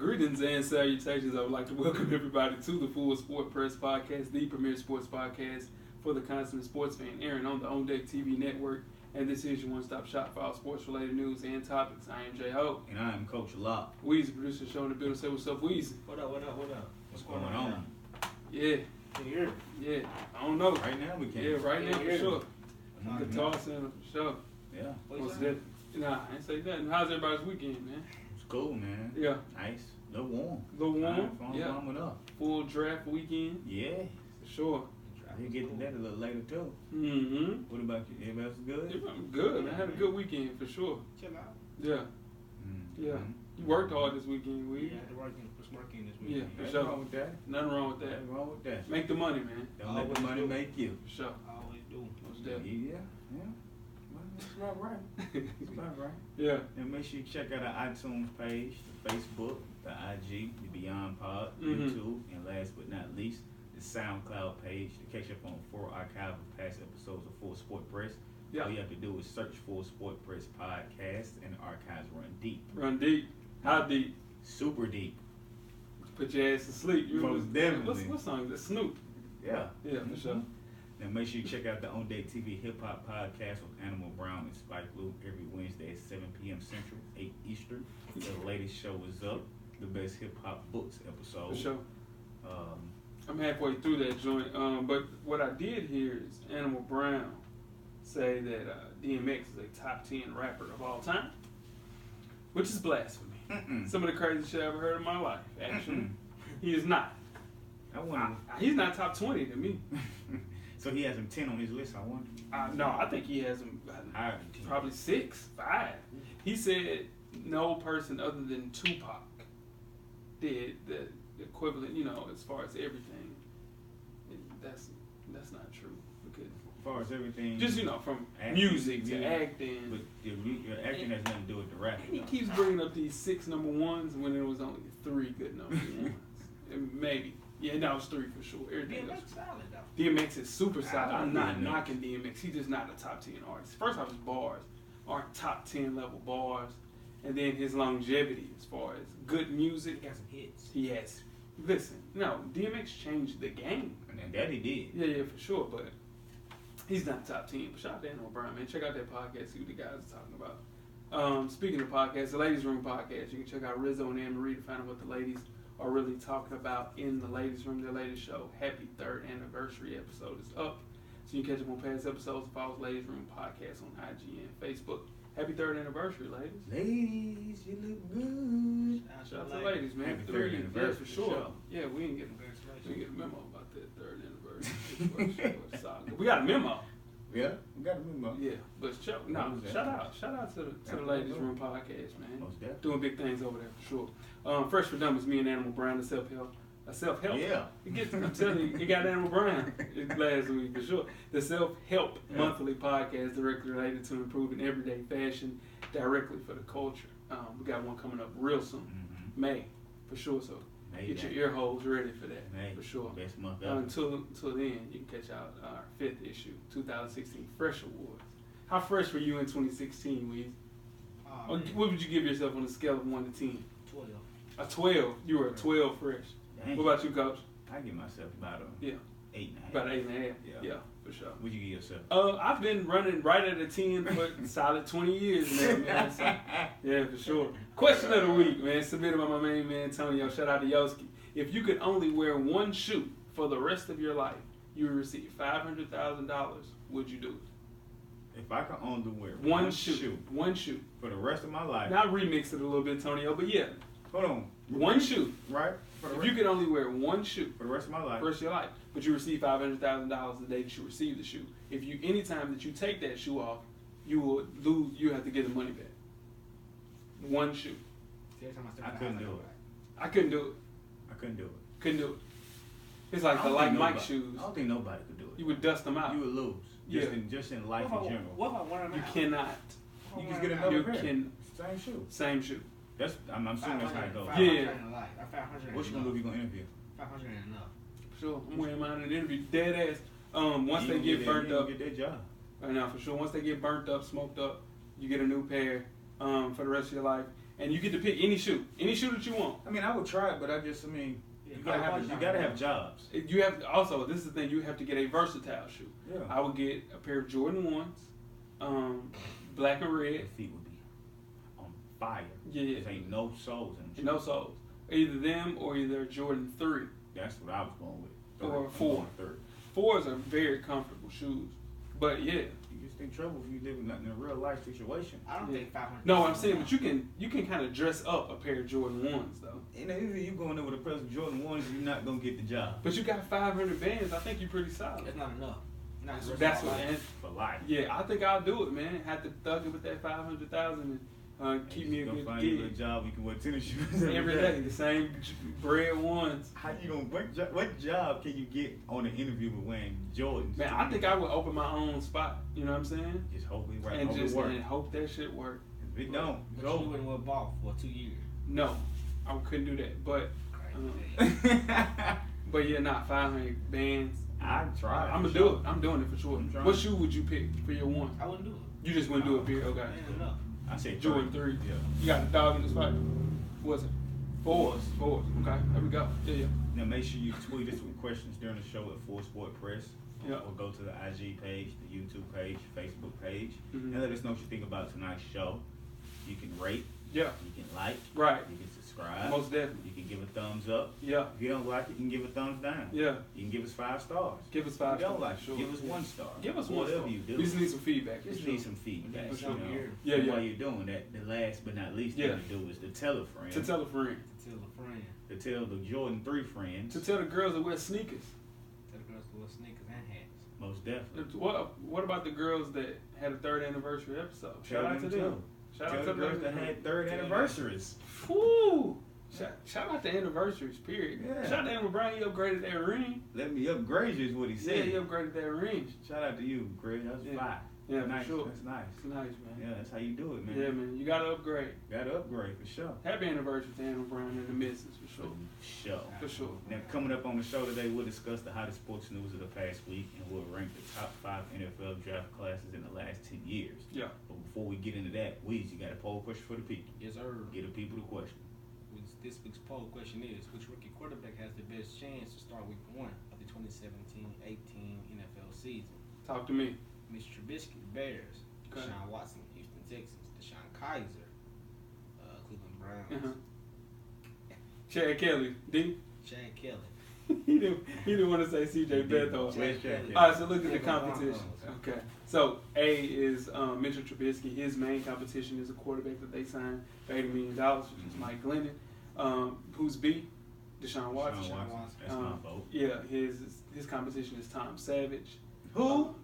Greetings and salutations. I would like to welcome everybody to the Full Sport Press Podcast, the premier sports podcast for the consummate sports fan, airing on the On Deck TV network. And this is your one-stop shop for all sports-related news and topics. I am J-Ho. And I am Coach Locke. Weezy, producer, showing the building. Say what's up, Weezy. What up? What's going on? Yeah. Can you hear me? Yeah. I don't know. Right now we can. Yeah, right now for sure. Mm-hmm. Guitar Center for sure. Yeah. What's that? Nah, I ain't say nothing. How's everybody's weekend, man? It's cool, man. Yeah. Nice. A little warm. A little warm? Yeah. Warming up. Full draft weekend? Yeah. For sure. You get to that a little later too. Mm-hmm. What about you? Everybody else good? I'm good, man. I had a good weekend for sure. Chill out. Yeah. Mm-hmm. Yeah. You worked hard this weekend, Yeah, Weezy. I had to work in this Yeah, weekend. for Nothing sure. wrong with that. Nothing wrong with that. Nothing wrong with that. Make the money, man. Don't let the Always money do. make you. For sure. I always do. Most Yeah. definitely. Yeah. Well, that's about right. That's about right. Yeah. And make sure you check out our iTunes page, the Facebook, the IG, the Beyond Pod, Mhm. YouTube, and last but not least, the SoundCloud page to catch up on 4 archival past episodes of Full Sport Press. Yeah. All you have to do is search Full Sport Press Podcast, and the archives run deep. Run deep. How deep? Super deep. Put your ass to sleep. You Most remember- definitely. What song is that? Snoop. Yeah. Yeah, for sure. Now make sure you check out the On Deck TV Hip Hop Podcast with Animal Brown and Spike Lee every Wednesday at 7 p.m. Central, 8 Eastern. The latest show is up, the best hip hop books episode. For sure. Um, I'm halfway through that joint. But what I did hear is Animal Brown say that DMX is a top 10 rapper of all time, which is blasphemy. Some of the craziest shit I ever heard in my life, actually. He is not. I wonder. He's not top 20 to me. So he has him 10 on his list, I wonder. No, I think he has him Higher than 10. probably 6, 5. He said no person other than Tupac did the equivalent, as far as everything. That's not true. Because As far as everything. just, from acting, music to yeah. acting. But your acting has nothing to do with the rapping. And he though. keeps bringing up these 6 number ones when there was only 3 good number ones. And maybe. Yeah, that was 3 for sure. Everything else. DMX solid though. DMX is super solid. I'm not DMX. knocking DMX. He's just not a top 10 artist. First off, his bars aren't top 10 level bars. And then his longevity as far as good He music, got some hits. he has. Listen, DMX changed the game. And that he did. Yeah, for sure. But he's not top 10. But shout out to Animal Brown, man. Check out that podcast, see what the guys are talking about. Speaking of podcasts, the Ladies Room podcast, you can check out Rizzo and Anne Marie to find out what the ladies are really talking about in the Ladies Room, their latest show. Happy 3rd anniversary episode is up. So you can catch up on past episodes of Follow Ladies Room podcast on IG and Facebook. Happy 3rd anniversary, ladies. Ladies, you look good. Shout out to the ladies, man. Happy 3 3rd years, anniversary, for sure. for sure. Yeah, we didn't get a Congratulations. memo about that 3rd anniversary. For sure. We got a memo. Yeah, we got to move on. Yeah, but shout out to the Ladies Room podcast, man. Most definitely. Doing big things over there for sure. Fresh for Dummies, me and Animal Brown, the self-help. Yeah. I'm telling you, it got Animal Brown last week for sure. The self-help monthly podcast directly related to improving everyday fashion directly for the culture. We got one coming up real soon, Mm-hmm. May for sure. So get your ear holes ready for that May, for sure. Best month ever. Until then, you can catch out our 5th issue, 2016 Fresh Awards. How fresh were you in 2016, Weez? What would you give yourself on a scale of 1 to 10? 12. A 12. You were a 12 fresh. Dang. What about you, Coach? I give myself about a Yeah. 8.5. About 8.5. Yeah. Yeah, for sure. What'd you give yourself? I've been running right at a 10 for solid 20 years now, man. So, yeah, for sure. Question of the week, man, submitted by my main man, Antonio. Shout out to Yoski. If you could only wear one shoe for the rest of your life, you would receive $500,000. Would you do it? If I could only wear One shoe. One shoe. for the rest of my life. Now remix it a little bit, Antonio, but yeah. Hold on. One shoe. Right? For the If rest, you could only wear one shoe for the rest of my life. for the rest of your life, but you receive $500,000 the day that you receive the shoe. If you, anytime that you take that shoe off, you will lose. You have to get the money back. One shoe. I couldn't do it. I couldn't do it. I couldn't do it. Couldn't do it. It's like I the don't like think Mike nobody- shoes. I don't think nobody could do it. You would dust them out. You would lose. Yeah. Just in life in general. What if I wear them You out? cannot. You just get You another pair. can. Same shoe. Same shoe. That's I'm assuming that's how it goes. Yeah. 500. What you gonna do if you gonna interview? 500 ain't enough. Sure. I'm wearing mine in an interview. Dead ass. Once You they gonna get burnt you up. gonna get that job. Right now, for sure. Once they get burnt up, smoked up, you get a new pair. for the rest of your life, and you get to pick any shoe that you want. I mean, I would try it, but you gotta have jobs. You have also, this is the thing, you have to get a versatile shoe. Yeah. I would get a pair of Jordan 1s, black and red. Your feet would be on fire. Yeah. There ain't no soles in them. No soles. Either them or either Jordan 3. That's what I was going with. Or 4. 3. 4s are very comfortable shoes. But yeah. You just in trouble if you live in a real life situation. I don't think 500. No, I'm saying, but you can kind of dress up a pair of Jordan 1s though. And if you going there with a pair of Jordan 1s, you're not gonna get the job. But you got 500 bands. I think you're pretty solid. That's not enough. That's what. And, For life. yeah, I think I'll do it, man. Have to thug it with that 500,000 and keep me a good find you a gig job. You can wear tennis shoes every day. The same bread ones. How you gonna what job can you get on an interview with wearing Jordans? Man, I think I would open my own spot. You know what I'm saying? Just hope we right. And hope just it work. and hope that shit work. If it don't, But go. you wouldn't wear ball for 2 years. No, I couldn't do that. But but yeah, not 500 bands. I'd try. I'm gonna do it. I'm doing it for sure. I'm trying. What shoe would you pick for your one? I wouldn't do it. You just wouldn't do it, period. Okay. Ain't enough. I say Jordan 3. Yeah. You got a dog in this fight. What's it? Fours. Okay, there we go. Yeah. Now make sure you tweet us with questions during the show at Full Sport Press. Yeah. Or go to the IG page, the YouTube page, Facebook page, Mhm. and let us know what you think about tonight's show. You can rate. Yeah. You can like. Right. You can subscribe. Most definitely. You can give a thumbs up. Yeah. If you don't like it, you can give a thumbs down. Yeah. You can give us 5 stars. Give us If 5 you don't stars. like it, Sure. give us 1 star. Give us 1 Whatever star. you do. We just need some feedback. Just for sure. need some feedback. For You sure. know. Yeah, And yeah. while you're doing that, the last but not least Yeah. thing to do is to tell a friend. To tell a friend. Tell a friend. To tell the Jordan 3 friends. To tell the girls that wear sneakers. Tell the girls to wear sneakers and hats. Most definitely. What about the girls that had a 3rd anniversary episode? Tell Shout out to them them. too. Shout Tell out the to girls them. that had 3rd Tell them. anniversaries. Woo! Shout out to anniversaries, period. Yeah. Shout out to Animal Brown, he upgraded that ring. Let me upgrade you is what he Yeah, said. he upgraded that ring. Shout out to you, Greg. That was Yeah. fire. Yeah, nice. for sure. That's nice. It's nice, man. Yeah, that's how you do it, man. Yeah, man. You gotta upgrade. Gotta upgrade for sure. Happy anniversary to Animal Brown and the missus, for sure. Sure. For sure. Now, coming up on the show today, we'll discuss the hottest sports news of the past week, and we'll rank the top 5 NFL draft classes in the last 10 years. Yeah. But before we get into that, Weez, you got a poll question for the people. Yes, sir. Get the people the question. This week's poll question is: which rookie quarterback has the best chance to start Week 1 of the 2017-18 NFL season? Talk to me. Mitch Trubisky, Bears; Okay. Deshaun Watson, Houston Texans; Deshaun Kaiser, Cleveland Browns; Chad Kelly. D? Chad Kelly. he didn't want to say CJ Beathard. Where's Chad Kelly? All right, so look at the Cleveland competition. Broncos. Okay. So A is Mitchell Trubisky. His main competition is a quarterback that they signed for $80 million, which is Mike Glennon. Who's B? Deshaun Watson. Deshaun Watson. That's my vote. Yeah, his competition is Tom Savage. Who?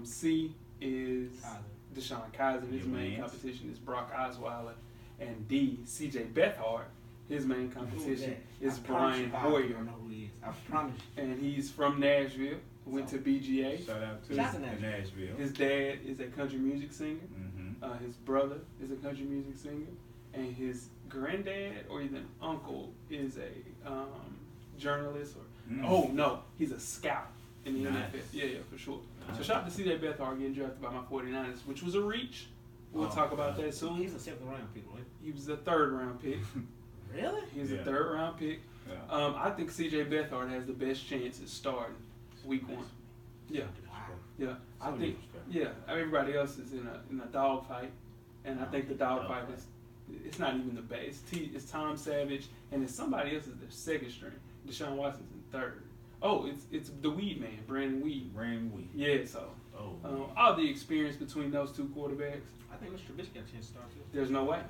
C is Kaiser. Deshaun Kaiser. His Your main mans. competition is Brock Osweiler. And D, CJ Beathard. His main competition is Brian I Hoyer. don't know who he is. I promise you. And he's from Nashville. Went to BGA. Shout out to Shout out to Nashville. His dad is a country music singer. Mm-hmm. His brother is a country music singer. And his granddad or even uncle is a journalist. Oh, no. He's a scout in the Nice. NFL. Yeah, for sure. So Nice. shout out to CJ Beathard getting drafted by my 49ers, which was a reach. We'll Oh, talk about God. that soon. He's a 7th round pick, right? He was a 3rd round pick. Really? He was Yeah. a 3rd round pick. Yeah. I think CJ Beathard has the best chance at starting Week 1. Yeah. Yeah, I So think. disrespectful. Yeah, everybody else is in a dog fight, and I think the dog fight is. It's not even the base. It's Tom Savage, and it's somebody else is their 2nd string. Deshaun Watson's in 3rd. Oh, it's the Weed Man, Brandon Weed. Brand Weed. Yeah, so Oh. all the experience between those 2 quarterbacks, I think Mr. Trubisky got a chance to start too. there's no way.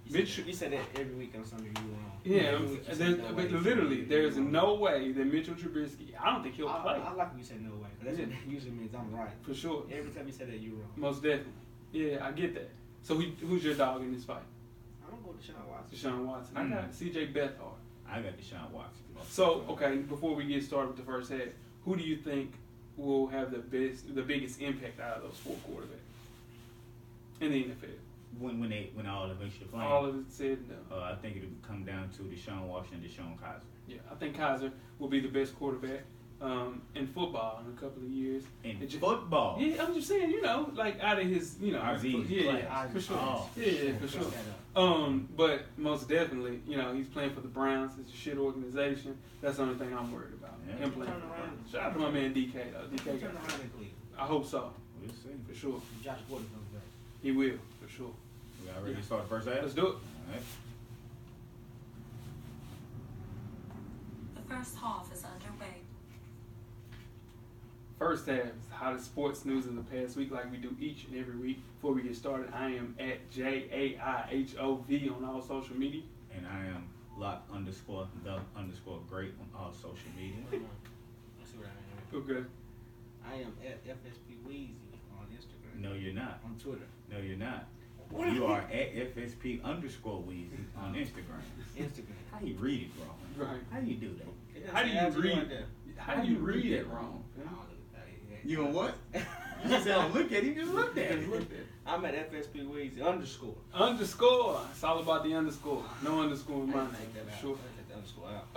You said that every week on something you wrong. Yeah, Every week you said there's, no but way. literally, You there's wrong. no way that Mitchell Trubisky. I don't think he'll play I like when you said no way. 'Cause that's what that usually means I'm right. for sure. Every time you say that, you're wrong. Most definitely. Yeah, I get that. So who's your dog in this fight? I'm gonna go with Deshaun Watson. Deshaun Watson. I got CJ Beathard. I got Deshaun Watson. So, okay, before we get started with the first half, who do you think will have the biggest impact out of those 4 quarterbacks in the NFL? When all of us are playing, All of it said and done. I think it'll come down to Deshaun Watson and Deshaun Kaiser. Yeah, I think Kaiser will be the best quarterback. in football in a couple of years. In football? Yeah, I'm just saying, you know, like out of his, you know, Out of his yeah, for sure. Oh, Yeah, for sure. But most definitely, you know, he's playing for the Browns. It's a shit organization. That's the only thing I'm worried about. Yeah. Him playing for the Browns. Shout out to my man DK though. DK got I hope so. We'll see. For sure. Josh Gordon comes back. He will, for sure. We got ready to start the first half? Let's do it. All right. The first half is underway. First half is the hottest sports news of the past week, like we do each and every week. Before we get started, I am at JAIHOV on all social media. And I am lock_the_great on all social media. Let's see what I am. Okay. I am at FSP Weezy on Instagram. No, you're not. On Twitter. No, you're not. You are at FSP_Weezy on Instagram. Instagram. How you read it wrong? Right. How you do that? How do you read it? How do you read it wrong? You on what? You just said, look at it. You just looked at it. I'm at FSP Weezy _. Underscore. It's all about the underscore. No underscore in my name. Take that out. Sure. Take the underscore out.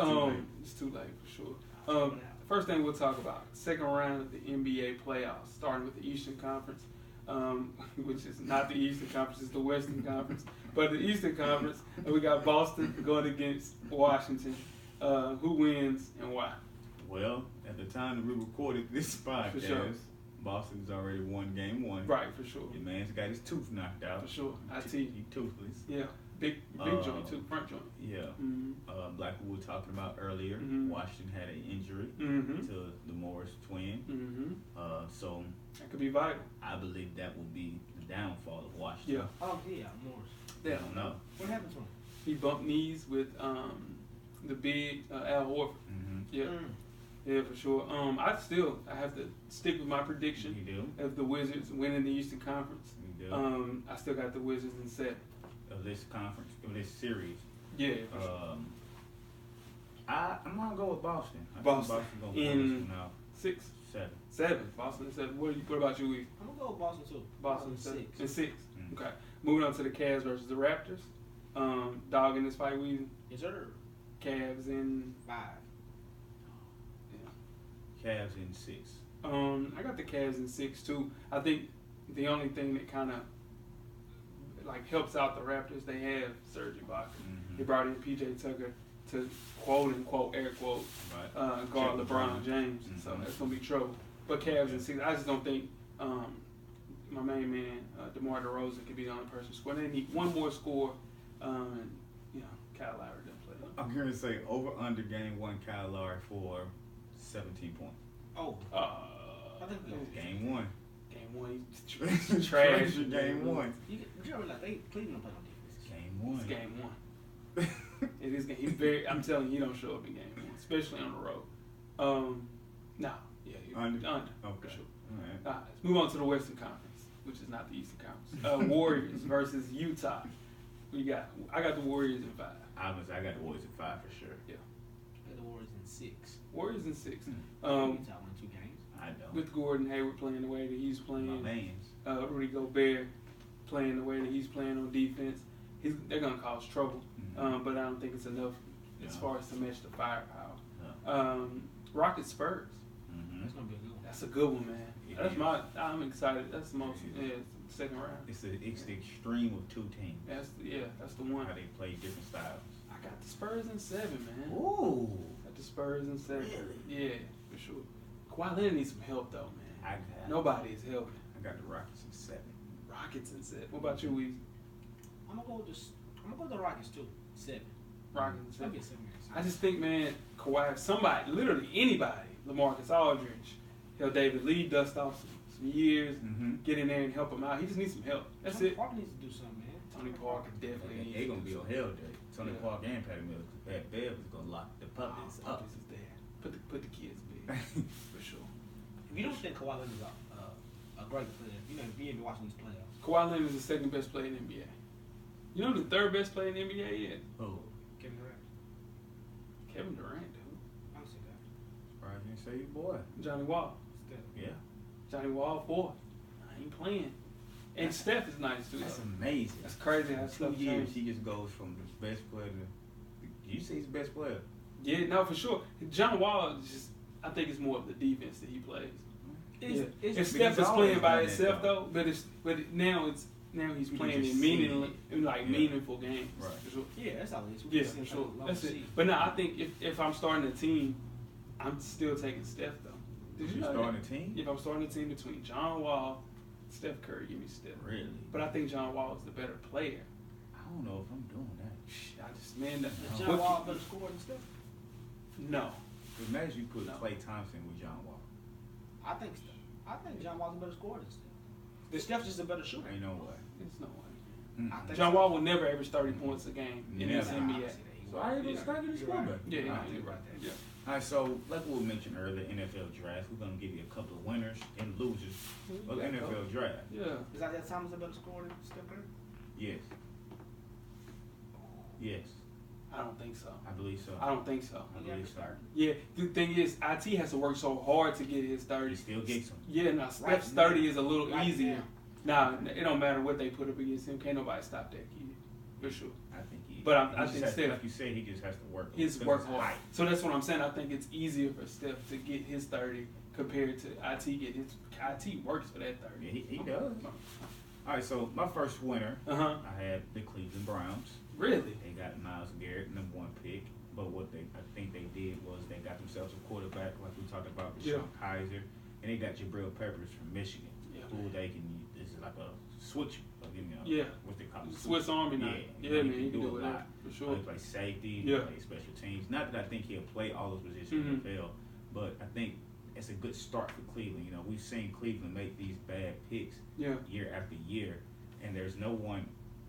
It's too late for sure. First thing we'll talk about, second round of the NBA playoffs, starting with the Eastern Conference, which is not the Eastern Conference, it's the Western Conference. But the Eastern Conference, we got Boston going against Washington. Who wins and why? Well, at the time that we recorded this podcast, sure. Boston's already won game one. Right, for sure. Your man's got his tooth knocked out. For sure. He toothless. Yeah, big joint too, front joint. Yeah. Mm-hmm. Like we were talking about earlier, Mhm. Washington had an injury Mm-hmm. to the Morris twin. Mm-hmm. So That could be vital. I believe that will be the downfall of Washington. Yeah. Oh, yeah, Morris. I don't know. What happened to him? He bumped knees with the big Al Horford. Mm-hmm. Yeah. Yeah, for sure. I have to stick with my prediction You do? of the Wizards winning the Eastern Conference. You do? I still got the Wizards in 7. Of this conference, of this series. Yeah, for sure. I'm gonna go with Boston. I think Boston. gonna pull this one out. 6, 7. 7. Boston in 7. What about you, Weezy? I'm going to go with Boston, too. Boston in 7. 6. In 6. Mm. Okay. Moving on to the Cavs versus the Raptors. Dog in this fight, Weezy. Yes, sir. Cavs in 5. Cavs in 6. I got the Cavs in 6 too. I think the only thing that kind of like helps out the Raptors, they have Serge Ibaka. Mm-hmm. They brought in PJ Tucker to quote unquote air quote Right. guard Check LeBron James. So Mhm. that's gonna be trouble. But Cavs in 6. I just don't think my main man DeMar DeRozan could be the only person scoring. They need one more score, and you know Kyle Lowry doesn't play. I'm gonna say over under game 1 Kyle Lowry for 17 points. Oh. I think we go. Game 1. Game 1, he's trash. Game 1. You realize Cleveland play on defense. Game 1. It's game 1. It is. He's very. I'm telling you, he don't show up in game 1, especially on the road. No. Yeah. Under? Okay. Okay. For sure. All right. Let's move on to the Western Conference, which is not the Eastern Conference. Warriors versus Utah. I got the Warriors in 5. Obviously, I got the Warriors at 5 for sure. Yeah. I got the Warriors in 6. Warriors in 6. Utah won 2 games. I don't. With Gordon Hayward playing the way that he's My playing, mans. Rudy Gobert playing the way that he's playing on defense, they're gonna cause trouble. Mhm. But I don't think it's enough as No. far as to match the firepower. No. Rockets Spurs. Mhm. That's going to be a good one. That's a good one, man. It That's is. I'm excited. That's the most. It is. Yeah, it's the second round. It's the extreme of 2 teams. That's the one. How they play different styles. I got the Spurs in 7, man. Ooh. Got the Spurs in 7. Really? Yeah, for sure. Kawhi Leonard needs some help though, man. Nobody is helping. I got the Rockets in 7. Rockets in 7. What about you, Weezy? I'm going to go with the Rockets, too. 7. Rockets in It's going 7. to be a 7 games. I just think, man, Kawhi, somebody, literally anybody, LaMarcus Aldridge, David Lee, dust off some years, Mm-hmm. get in there and help him out. He just needs some help. That's Tony it. Parker needs to do something, man. Tony Parker definitely needs They're to going to do be on something. hell day. Tony Yeah. Parker and Patty Mills. Pat Bev is going to lock the puppies up. Puppies is there. Put the kids big, for sure. If you don't think Kawhi Leonard is a great player, you know, if you ain't been watching these playoffs. Kawhi Leonard is the second best player in the NBA. You know who the third best player in the NBA is? Oh, Kevin Durant. Kevin Durant, dude. I would say that. surprised you didn't say your boy. Johnny Wall. Steph. Yeah. Johnny Wall 4. I ain't playing. And Steph is nice too. That's though. amazing. That's crazy how In 2 stuff years, changed. he just goes from the best player to. You say he's the best player. Yeah, no, for sure. John Wall is just, I think it's more of the defense that he plays. It's Steph is playing by himself though. now he's playing in meaningful games. Right. For sure. Yeah, that's how it is. Yeah, for sure. That's it. But now I think if I'm starting a team, I'm still taking Steph though. Did you starting a team? If I'm starting a team between John Wall, Steph Curry, give me Steph. Really? But I think John Wall is the better player. I don't know if I'm doing that. Is John Wall better scorer than Steph? No. Imagine you put Klay Thompson with John Wall. I think John Wall's a better scorer than Steph. Steph's just a better shooter. Ain't no way. There's no way. Mm-hmm. John Wall will never average 30 points a game in this Never. NBA. So I ain't start getting scored. Yeah, All you're right. Yeah. right, so like we mentioned earlier, NFL draft. We're gonna give you a couple of winners and losers of the NFL draft. Yeah. Is Isaiah Thomas a better scorer than Steph Curry? Yes. Yes. I don't think so. I believe so. I don't think so. I believe so. Yeah, the thing is, IT has to work so hard to get his 30. He still gets them. Yeah, now Steph's 30 is a little easier. Nah, it don't matter what they put up against him. Can't nobody stop that kid, for sure. I think he. But I think Steph, like you said, he just has to work. His work hard. So that's what I'm saying. I think it's easier for Steph to get his 30 compared to IT get his. IT works for that 30. Yeah, he does. All right, so my first winner, I had the Cleveland Browns. Really? They got Myles Garrett, #1 pick. But what I think they did was they got themselves a quarterback, like we talked about, with Sean Kaiser, and they got Jabril Peppers from Michigan, who they can. This is like a switch. What they call it? Swiss Army knife. Yeah, man, he can do it a lot for sure. He play safety, he play special teams. Not that I think he'll play all those positions in the NFL, but I think it's a good start for Cleveland. You know, we've seen Cleveland make these bad picks year after year, and there's no one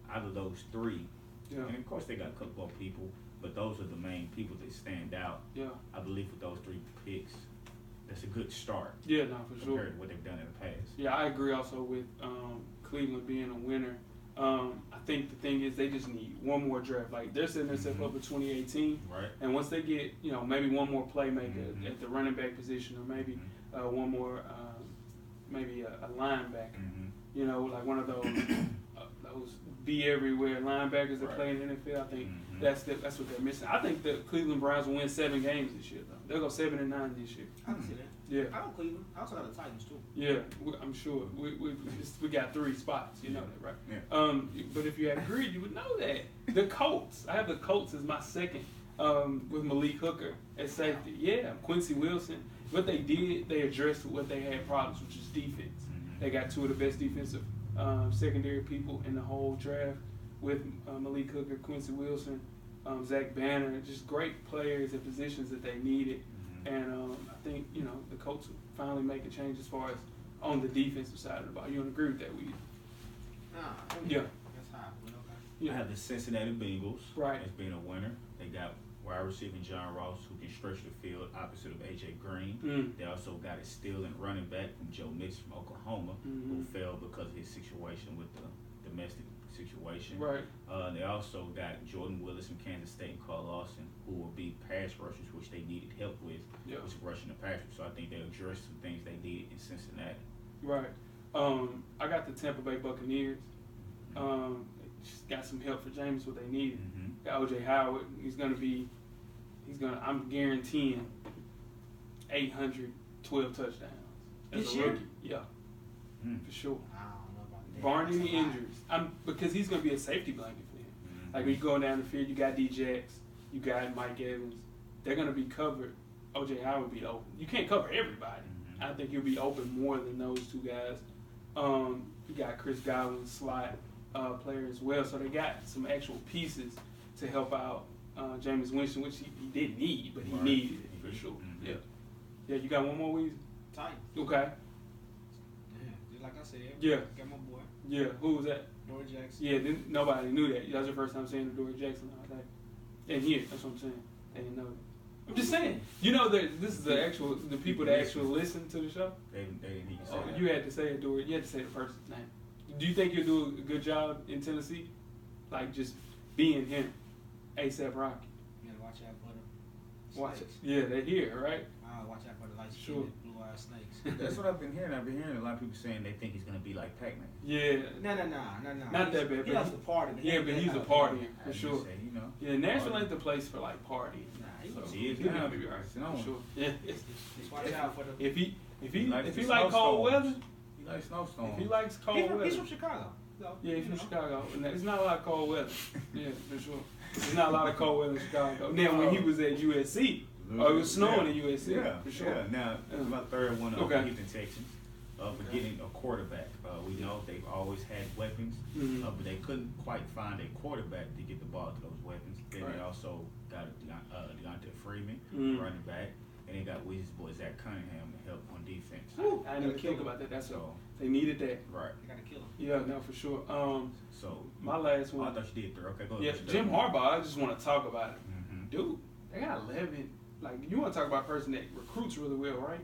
out of those three. Yeah. And of course they got a couple of people, but those are the main people that stand out. Yeah. I believe with those 3 picks, that's a good start. Yeah, no, for sure. Compared to what they've done in the past. Yeah, I agree also with Cleveland being a winner. I think the thing is they just need one more draft. Like they're setting themselves up for 2018, right? And once they get, maybe one more playmaker at the running back position, or maybe one more, maybe a linebacker. Like one of those be everywhere linebackers that play in the NFL. I think that's what they're missing. I think the Cleveland Browns will win 7 games this year, though. They'll go 7-9 this year. I can see that. Yeah. I know Cleveland. I also got the Titans too. Yeah, I'm sure. We got 3 spots. You know that, right? Yeah. But if you had agreed, you would know that. The Colts. I have the Colts as my second with Malik Hooker at safety. Yeah, Quincy Wilson. What they did, they addressed what they had problems, which is defense. They got 2 of the best defensive secondary people in the whole draft with Malik Hooker, Quincy Wilson, Zach Banner, just great players at positions that they needed. And I think, the Colts will finally make a change as far as on the defensive side of the ball. You don't agree with that, Weed? Yeah. That's high. I have the Cincinnati Bengals as being a winner. They got wide receiver John Ross, who can stretch the field opposite of A.J. Green. They also got a stealing running back from Joe Mixon from Oklahoma, who fell because of his situation with the domestic situation. Right. They also got Jordan Willis from Kansas State and Carl Lawson, who will be pass rushers, which they needed help with, which is rushing the passer. So I think they'll address some things they did in Cincinnati. Right. I got the Tampa Bay Buccaneers. Just got some help for James, what they needed. Got O.J. Howard. I'm guaranteeing 812 touchdowns as this a year? rookie. Yeah, for sure. I don't know about that. Barring any injuries, because he's going to be a safety blanket for him. Like when you go down the field, you got D-Jax, you got Mike Evans. They're going to be covered. O.J. Howard will be open. You can't cover everybody. I think he'll be open more than those 2 guys. You got Chris Godwin, slot player as well. So they got some actual pieces to help out Jameis Winston, which he didn't need, but he needed it for sure. Yeah. Yeah, you got one more, Weezy? Titans. Okay. Yeah, just like I said. Yeah. Got my boy. Yeah, who was that? Dory Jackson. Yeah, nobody knew that. That was your first time saying Dory Jackson all day. And here, that's what I'm saying. They didn't know that. I'm just saying. This is the people that actually listen to the show. They didn't need to say that. You had to say it, Dory. You had to say the person's name. Do you think you'll do a good job in Tennessee? Like just being him, A$AP Rocky. You gotta watch out for the Watch snakes. it. Yeah, they're here, right? Watch out for the light Sure. skinned blue-eyed snakes. That's what I've been hearing. I've been hearing a lot of people saying they think he's going to be like Pac-Man. Yeah. No. Not that bad. He loves to party. Yeah, but he's a partier for I sure. say, Yeah, Nashville ain't the place for like partying. Nah, He is he'll now. be right. It's known. For sure. Yeah. Just watch out for the. If he likes if he the like cold snowstorms. weather, He likes snowstorms. if he likes cold weather, He's from Chicago. So, yeah, he's you from know. Chicago. And it's not a lot of cold weather. Yeah, for sure. There's not a lot of cold weather in Chicago. Now when he was at USC, it was snowing at USC. Yeah, for sure. Yeah. Now, my third one Okay. Houston Texans. For Okay. getting a quarterback. We know they've always had weapons, Mhm. but they couldn't quite find a quarterback to get the ball to those weapons. Then Right. they also got Deontay Freeman, Mhm. running back, and they got Weezy's boy Zach Cunningham to help on defense. I didn't even think about that. That's So, they needed that. right. They gotta kill him. Yeah, no, for sure. So, My last oh, I one. thought you did third. Okay, go Yeah, ahead. Jim Harbaugh. I just want to talk about it, Mm-hmm. dude. They got 11. Like you want to talk about a person that recruits really well, right?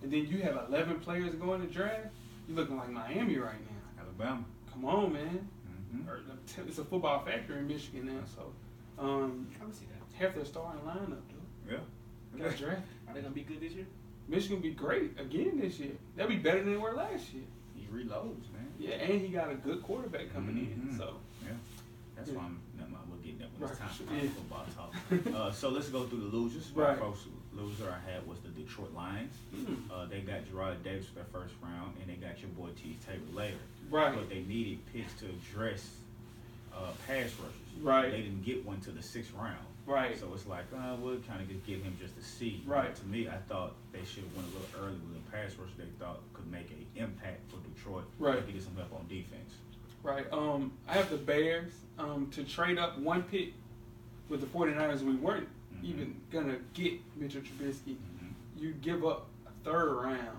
And then you have 11 players going to draft. You looking like Miami right now. Alabama. Come on, man. Mm-hmm. It's a football factory in Michigan now, so I would see that. half their starting lineup, dude. Yeah. Got drafted. Are they gonna be good this year? Michigan will be great again this year. They'll be better than they were last year. He reloads, man. Yeah, and he got a good quarterback coming in. Mhm. So Yeah. That's Yeah. why we'll get that when it's Right, time sure, for yeah. football talk. So let's go through the losers. Right. My first loser I had was the Detroit Lions. They got Gerard Davis for their first round, and they got your boy T. Taylor later. Right. But they needed picks to address pass rushers. Right. They didn't get one to the 6th round. Right. So it's like, we'll kind of just get him just to see. Right. But to me, I thought they should have went a little early with a pass rusher they thought could make an impact for Detroit. Right. To get some help on defense. Right. I have the Bears to trade up one pick with the 49ers. We weren't even gonna get Mitchell Trubisky. You give up a 3rd round.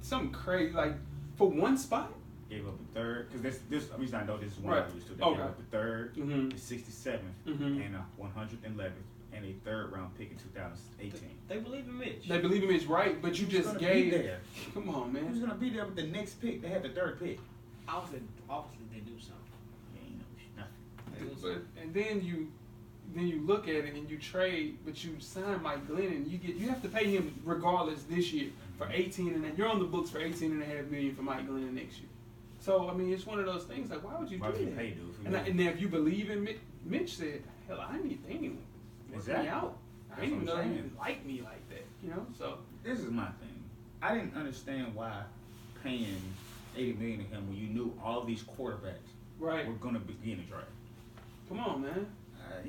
Something crazy like for one spot. Gave up a 3rd because this reason I know this is one Right. I lose to. They Okay. gave up a 3rd, Mhm. the 67th, Mhm. and a 111th, and a 3rd round pick in 2018. They believe in Mitch. They believe him is right, but you Who's just gonna be gave. there? Come on, Who's man. gonna be there with the next pick? They had the 3rd pick. Obviously, they do something. Yeah, you know, nothing. They do But something. and then you look at it and you trade, but you sign Mike Glennon. You have to pay him regardless this year for 18 and you're on the books for 18.5 million for Mike Glennon next year. So I mean, it's one of those things. Like, why would you Why would do you that? pay dude for And, that? and then if you believe in Mitch said, hell, I didn't even work Exactly. me out. I That's didn't even what know I'm he saying. didn't like me like that. You know, so This is my thing. I didn't understand why paying $80 million to him when you knew all these quarterbacks right. were gonna be in the draft. Come on, man.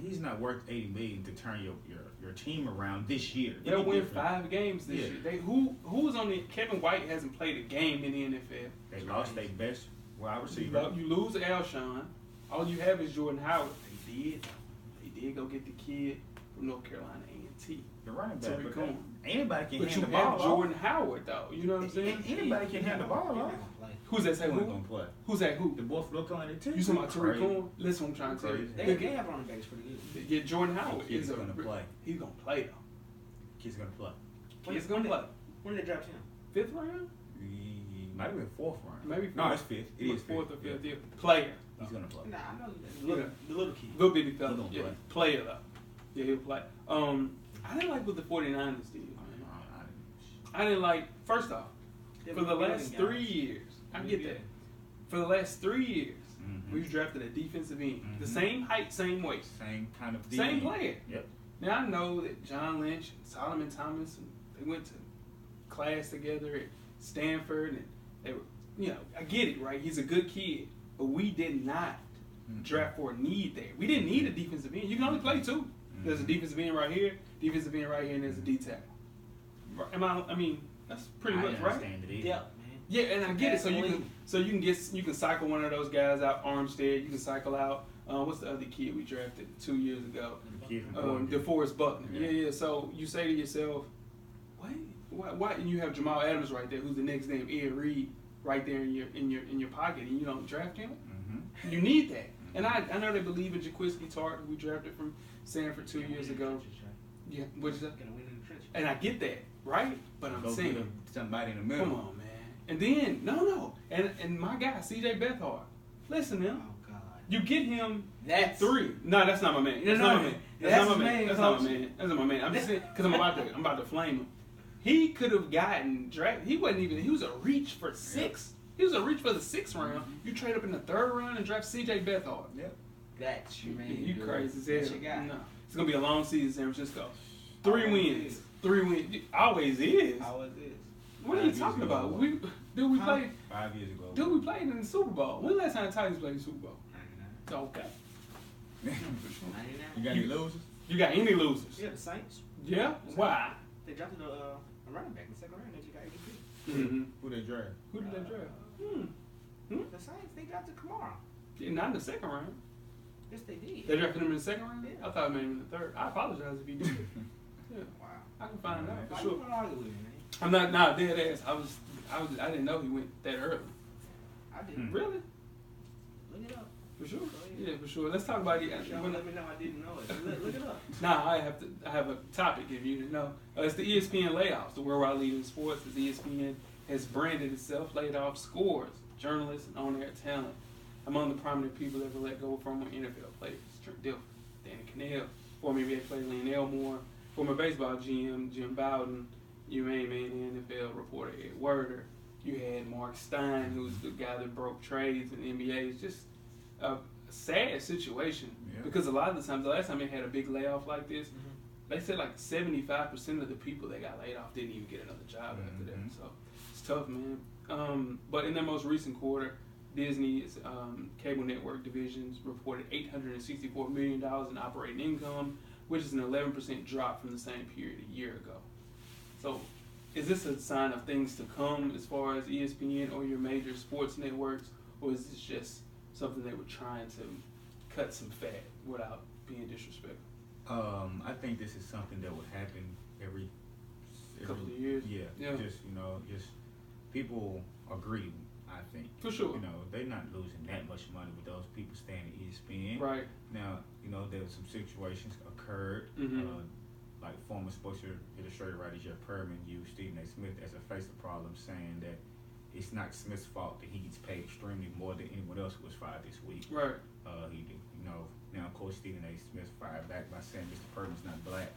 He's not worth $80 million to turn your team around this year. They'll Any win different. 5 games this Yeah. year. Who was on the Kevin White hasn't played a game in the NFL. They lost their best wide receiver. You lose Alshon. All you have is Jordan Howard. They did go get the kid from North Carolina A&T. The running back. Tariq But Cohen. anybody can But hand you the ball have off. Jordan Howard though. You know what I'm saying? Anybody can hand the ball He's not off. gonna play. Who's that? Say Who ain't who? gonna play? Who's that? Who? The boy from North Carolina too. You talking about Tariq Crazy. Cohen? Listen, what I'm trying to tell you. Crazy. They have running backs pretty good. Get Jordan Howard. Kid's He's gonna play. He's gonna play though. Kid's gonna play. He's gonna play. When did they draft him? 5th round? He might have been 4th round. Maybe No, 4th. it's 5th. It is 4th or 5th. Yeah. Yeah. Player. He's gonna play. Nah, I know Yeah. the little kid. Little bitty fella. He gonna Yeah. play. Player though. Yeah, he'll play. I didn't like what the 49ers did, man. I didn't like, first off, for the last 3 years, I get that. For the last 3 years, we've drafted a defensive end. The same height, same weight. Same kind of Same DN. player. Yep. Now I know that John Lynch and Solomon Thomas, they went to class together at Stanford, and they were, you know, I get it, right? He's a good kid, but we did not draft for a need there. We didn't need a defensive end. You can only play 2. There's a defensive end right here, and there's a D tackle. I mean, that's pretty much right. Understand it either. Yeah, man. Yeah, and I get it. So you can cycle one of those guys out, Armstead. You can cycle out. What's the other kid we drafted 2 years ago? The kid from Georgia. DeForest Buckner. Yeah. Yeah. So you say to yourself, why? And you have Jamal Adams right there, who's the next name, Ed Reed, right there in your pocket, and you don't draft him. You need that. And I know they believe in Jaquiski Tartt, who we drafted from Sanford 2 years ago. Yeah, what's that? Gonna win in the trenches. And I get that, right? But I'm Go saying, get somebody in the middle. come on, man. And then no, and my guy CJ Beathard. Listen, Oh man. God. You get him That's at 3. No, that's not my man. That's No, not my man. That's not my man. man, That's not my coach. man. That's not my man. I'm just saying because I'm about to flame him. He could have gotten drafted. He wasn't even. He was a reach for 6. He was a reach for the 6th round. You trade up in the 3rd round and draft CJ Beathard. Yep. That's your man. You dude. crazy as That's hell. your guy. No, it's gonna be a long season, San Francisco. 3 wins. 3 wins. Always is. Always is. What are you talking about? We played 5 years ago. we played in the Super Bowl. When last time the Titans played the Super Bowl? 99. Okay. 99. You got any losers? You got any losers? Yeah, the Saints. Yeah? Why? They drafted a running back in the second round. They just got ADP. Mm-hmm. Who they draft? Who did they draft? The Saints, they drafted Kamara. Yeah, not in the second round. Yes, they did. They drafted him in the second round? Yeah. I thought maybe in the third. I apologize if you did. Yeah. Wow. I can find out Why for you sure. gonna argue with me, man? I'm not dead ass. I didn't know he went that early. I didn't. Really? Look it up. For sure. Yeah, for sure. Let's talk about it. Y'all let me know I didn't know it. Look it up. Nah, I have a topic if you didn't know. It's the ESPN layoffs. The worldwide leader in sports is ESPN has branded itself laid off scores, journalists, and on-air talent. Among the prominent people that were let go from were NFL players, Trent Dilfer, Danny Cannell, former NBA player Lynn Elmore, former baseball GM Jim Bowden, you main man NFL reporter Ed Werder. You had Mark Stein, who's the guy that broke trades in the NBA. It's just a sad situation because a lot of the times, the last time they had a big layoff like this, they said like 75% of the people that got laid off didn't even get another job after that. So it's tough, man. But in their most recent quarter, Disney's cable network divisions reported $864 million in operating income, which is an 11% drop from the same period a year ago. So is this a sign of things to come as far as ESPN or your major sports networks, or is this just something they were trying to cut some fat without being disrespectful? I think this is something that would happen every couple of years. Yeah. Just people are greedy. I think for sure. They're not losing that much money with those people staying at ESPN. Right. Now, there were some situations occurred. Like former sports illustrator writer Jeff Perman used Stephen A. Smith as a face of the problem, saying that it's not Smith's fault that he gets paid extremely more than anyone else who was fired this week. Right. He did. Now of course Stephen A. Smith fired back by saying Mr. Perman's not black.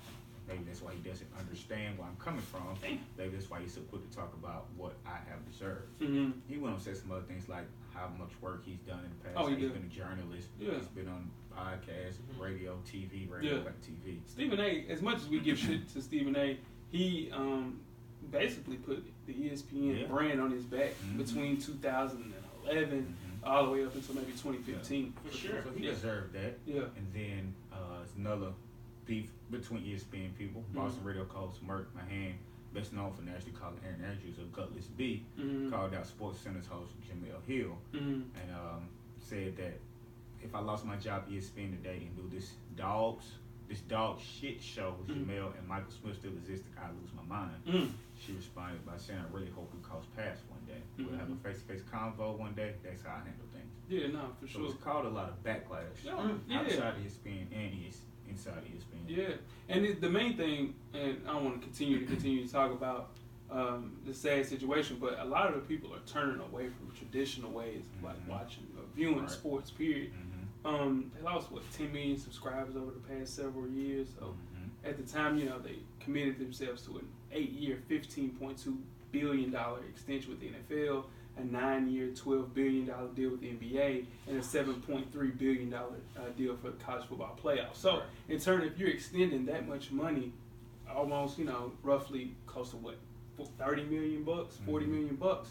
Maybe that's why he doesn't understand where I'm coming from. Maybe that's why he's so quick to talk about what I have deserved. He went on to say some other things like how much work he's done in the past. He's been a journalist. Yeah. He's been on podcasts, radio, TV, back TV. Stephen A., as much as we give shit to Stephen A., he basically put the ESPN brand on his back between 2011 all the way up until maybe 2015. For sure. So he deserved that. Yeah. And then it's another beef between ESPN people. Boston radio host Mark Mahan, best known for nationally calling Aaron Andrews a gutless B, called out Sports Center's host Jamel Hill, and said that if I lost my job at ESPN today and do this dog shit show with Jamel and Michael Smith still existed, I'd lose my mind. She responded by saying, I really hope we cross paths one day. We'll have a face-to-face convo one day. That's how I handle things. Yeah, no, for sure. So it's called a lot of backlash outside of ESPN and inside ESPN. Yeah, and the main thing, and I don't want to continue to talk about the sad situation, but a lot of the people are turning away from traditional ways of like watching or viewing sports, period. They lost 10 million subscribers over the past several years. So at the time, they committed themselves to an 8-year, $15.2 billion extension with the NFL, a 9-year, $12 billion deal with the NBA, and a $7.3 billion deal for the college football playoffs. So in turn, if you're extending that much money, almost, roughly close to what, 30 million bucks, 40 million bucks,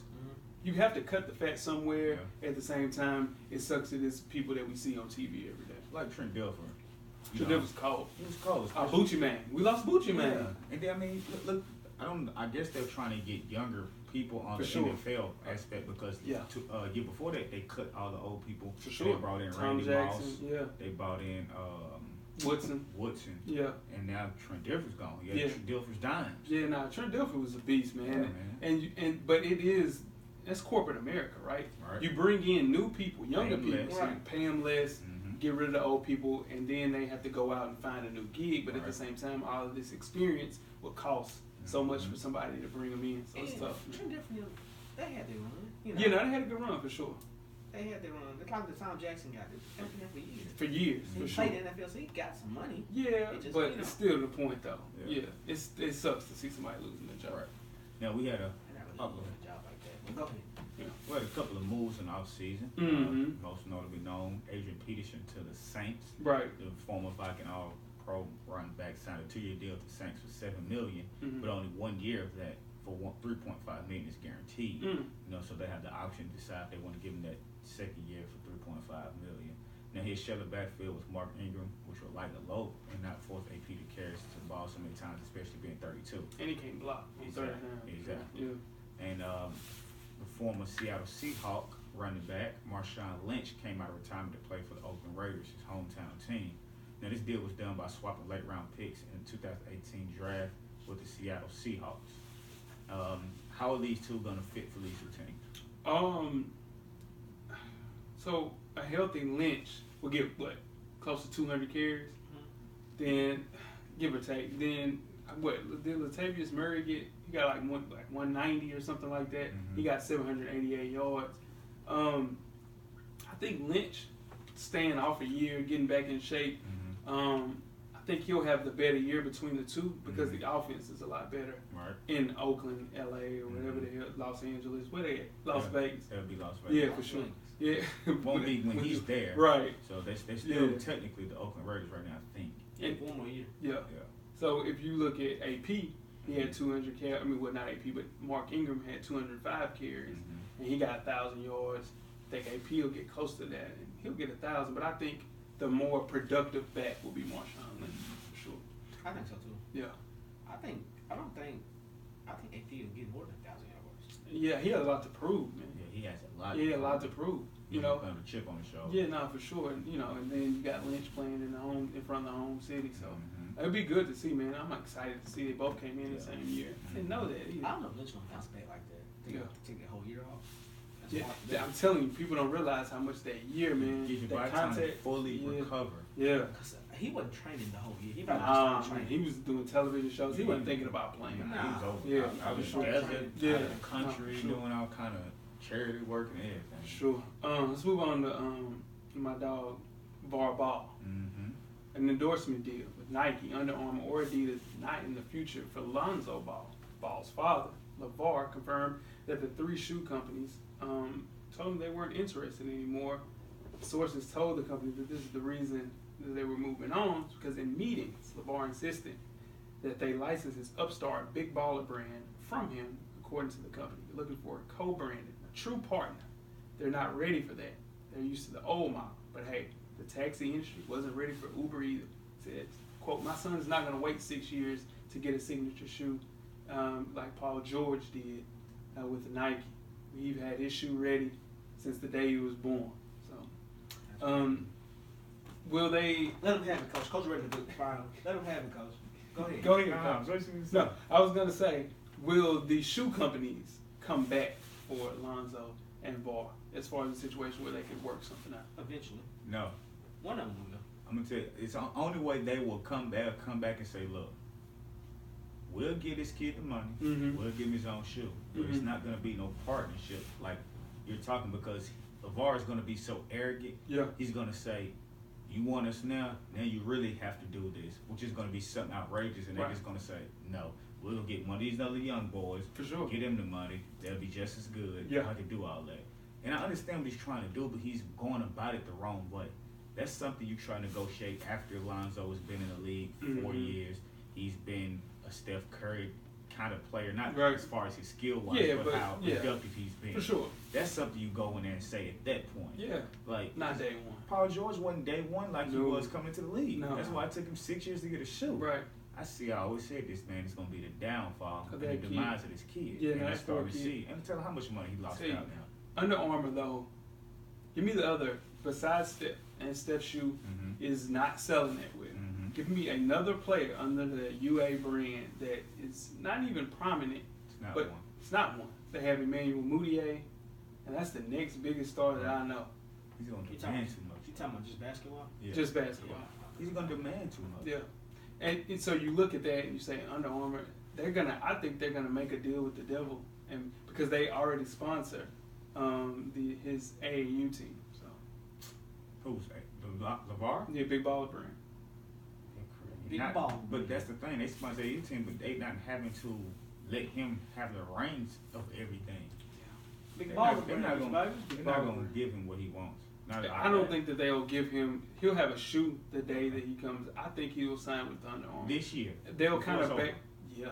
you have to cut the fat somewhere. At the same time, it sucks that it's people that we see on TV every day. Like Trent Dilfer. Trent Dilfer's cold. He was cold. Bucci Man. We lost Bucci Man. And then, look, I guess they're trying to get younger people on the NFL aspect because year before that they cut all the old people. For sure. They brought in Tom Randy Jackson, Moss. They brought in Woodson. Yeah. And now Trent Dilfer's gone. Trent Dilfer's dying. Yeah, Trent Dilfer was a beast, man. But that's corporate America, right? You bring in new people, younger people, so you pay them less, get rid of the old people, and then they have to go out and find a new gig. But at the same time, all of this experience will cost so much for somebody to bring them in. So it's tough. Trent Dilfer, they had their run. They had a good run for sure. They had their run. It's like the Tom Jackson got it. For years. For years, he played in the NFL, so he got some money. Yeah, but it's still the point, though. Yeah, it sucks to see somebody losing their job. Now we had a job like that. Go ahead. We had a couple of moves in the offseason. Most notably known, Adrian Peterson to the Saints. Right. The former Viking All-Pro running back, signed a 2-year deal with the Saints for $7 million, Mhm. but only 1 year of that for $3.5 million is guaranteed. So they have the option to decide if they want to give him that second year for $3.5 million. Now his shared the backfield with Mark Ingram, which will lighten the load and not force AP to carry to the ball so many times, especially being 32. And he can't block on third down. Exactly. Yeah. And the former Seattle Seahawk running back, Marshawn Lynch, came out of retirement to play for the Oakland Raiders, his hometown team. Now, this deal was done by swapping late-round picks in the 2018 draft with the Seattle Seahawks. How are these two going to fit for these two teams? So a healthy Lynch will get, close to 200 carries? Then, give or take. Then, did Latavius Murray get? He got like 190 or something like that. He got 788 yards. I think Lynch staying off a year, getting back in shape. I think he'll have the better year between the two because the offense is a lot better in Oakland, LA, or whatever the hell, Los Angeles. Where they at? Las Vegas. It'll be Las Vegas. Yeah, for sure. Yeah. Won't be when he's there. Right. So they're still technically the Oakland Raiders right now, I think. And 1 more year. Yeah. So if you look at AP, he had 200 carries. I mean, not AP, but Mark Ingram had 205 carries, and he got 1,000 yards. I think AP will get close to that, and he'll get 1,000. But I think the more productive back will be Marshawn Lynch for sure. I think so too. Yeah. I think AP will get more than 1,000 yards. Yeah, he has a lot to prove, man. Yeah, he has a lot. Yeah, a lot to prove. You know, putting a chip on the shoulder. Yeah, no, for sure. And, and then you got Lynch playing in front of the home city, so it'd be good to see, man. I'm excited to see they both came in the same year. I didn't know that either. I don't know if Lynch gonna bounce back like that. Take that whole year off. Yeah, I'm telling you, people don't realize how much that year, man. Give you that time to fully recover. Yeah. Cause he wasn't training the whole year. He Nah, was training. he was doing television shows. He wasn't thinking about playing. He was over. Yeah, I was sure. out of the country, sure. doing all kind of charity work and everything. Sure. Let's move on to my dog, VAR Ball. An endorsement deal with Nike, Under Armour, or Adidas not in the future for Lonzo Ball. Ball's father, LeVar, confirmed that the three shoe companies told him they weren't interested anymore. Sources told the company that this is the reason that they were moving on, because in meetings, LeVar insisted that they license his upstart Big Baller brand from him, according to the company. They're looking for a co-branded, a true partner. They're not ready for that. They're used to the old model. But hey, the taxi industry wasn't ready for Uber either. Said, quote, my son's not going to wait 6 years to get a signature shoe like Paul George did with Nike. We've had his shoe ready since the day he was born. So, will they... Let him have it, Coach. Coach ready to do it. Fine. Let him have it, Coach. Go ahead. Go ahead, Coach. No, I was going to say, will the shoe companies come back for Lonzo and VAR as far as a situation where they could work something out? Eventually. No. One of them will. I'm gonna tell you, it's the only way they will come back and say, look, we'll give this kid the money, we'll give him his own shoe, but it's not gonna be no partnership like you're talking, because LeVar is gonna be so arrogant. Yeah. He's gonna say, you want us now you really have to do this, which is gonna be something outrageous, and they're just gonna say, no, we'll get one of these other young boys, for sure, get them the money, they'll be just as good. Yeah. I can do all that. And I understand what he's trying to do, but he's going about it the wrong way. That's something you try to negotiate after Lonzo has been in the league for 4 years. He's been a Steph Curry kind of player, not as far as his skill wise, but how productive he's been. For sure. That's something you go in there and say at that point. Yeah. Like, not day one. Paul George wasn't day one like he was coming into the league. No. That's why it took him 6 years to get a shoe. Right. I always said this, man, it's going to be the downfall and the kid. demise of this kid. Yeah, and that's start to see. And tell him how much money he lost out now. Under Armour, though, give me the other, besides Steph, and Steph's shoe is not selling that with. Give me another player under the UA brand that is not even prominent, it's not one. They have Emmanuel Mudiay, and that's the next biggest star that I know. He's going to demand too much. You talking about just basketball? Yeah. Just basketball. Yeah. He's going to demand too much. Yeah. And so you look at that and you say Under Armour, I think they're gonna make a deal with the devil, and because they already sponsor his AAU team. So who's LeVar? Yeah, Big Baller brand. Big Ball. But that's the thing, they sponsor AAU team, but they not having to let him have the reins of everything. Big Baller They're not gonna give him what he wants. I don't think that they'll give him. He'll have a shoe the day that he comes. I think he will sign with Under Armour this year. They'll kind of back. Yeah,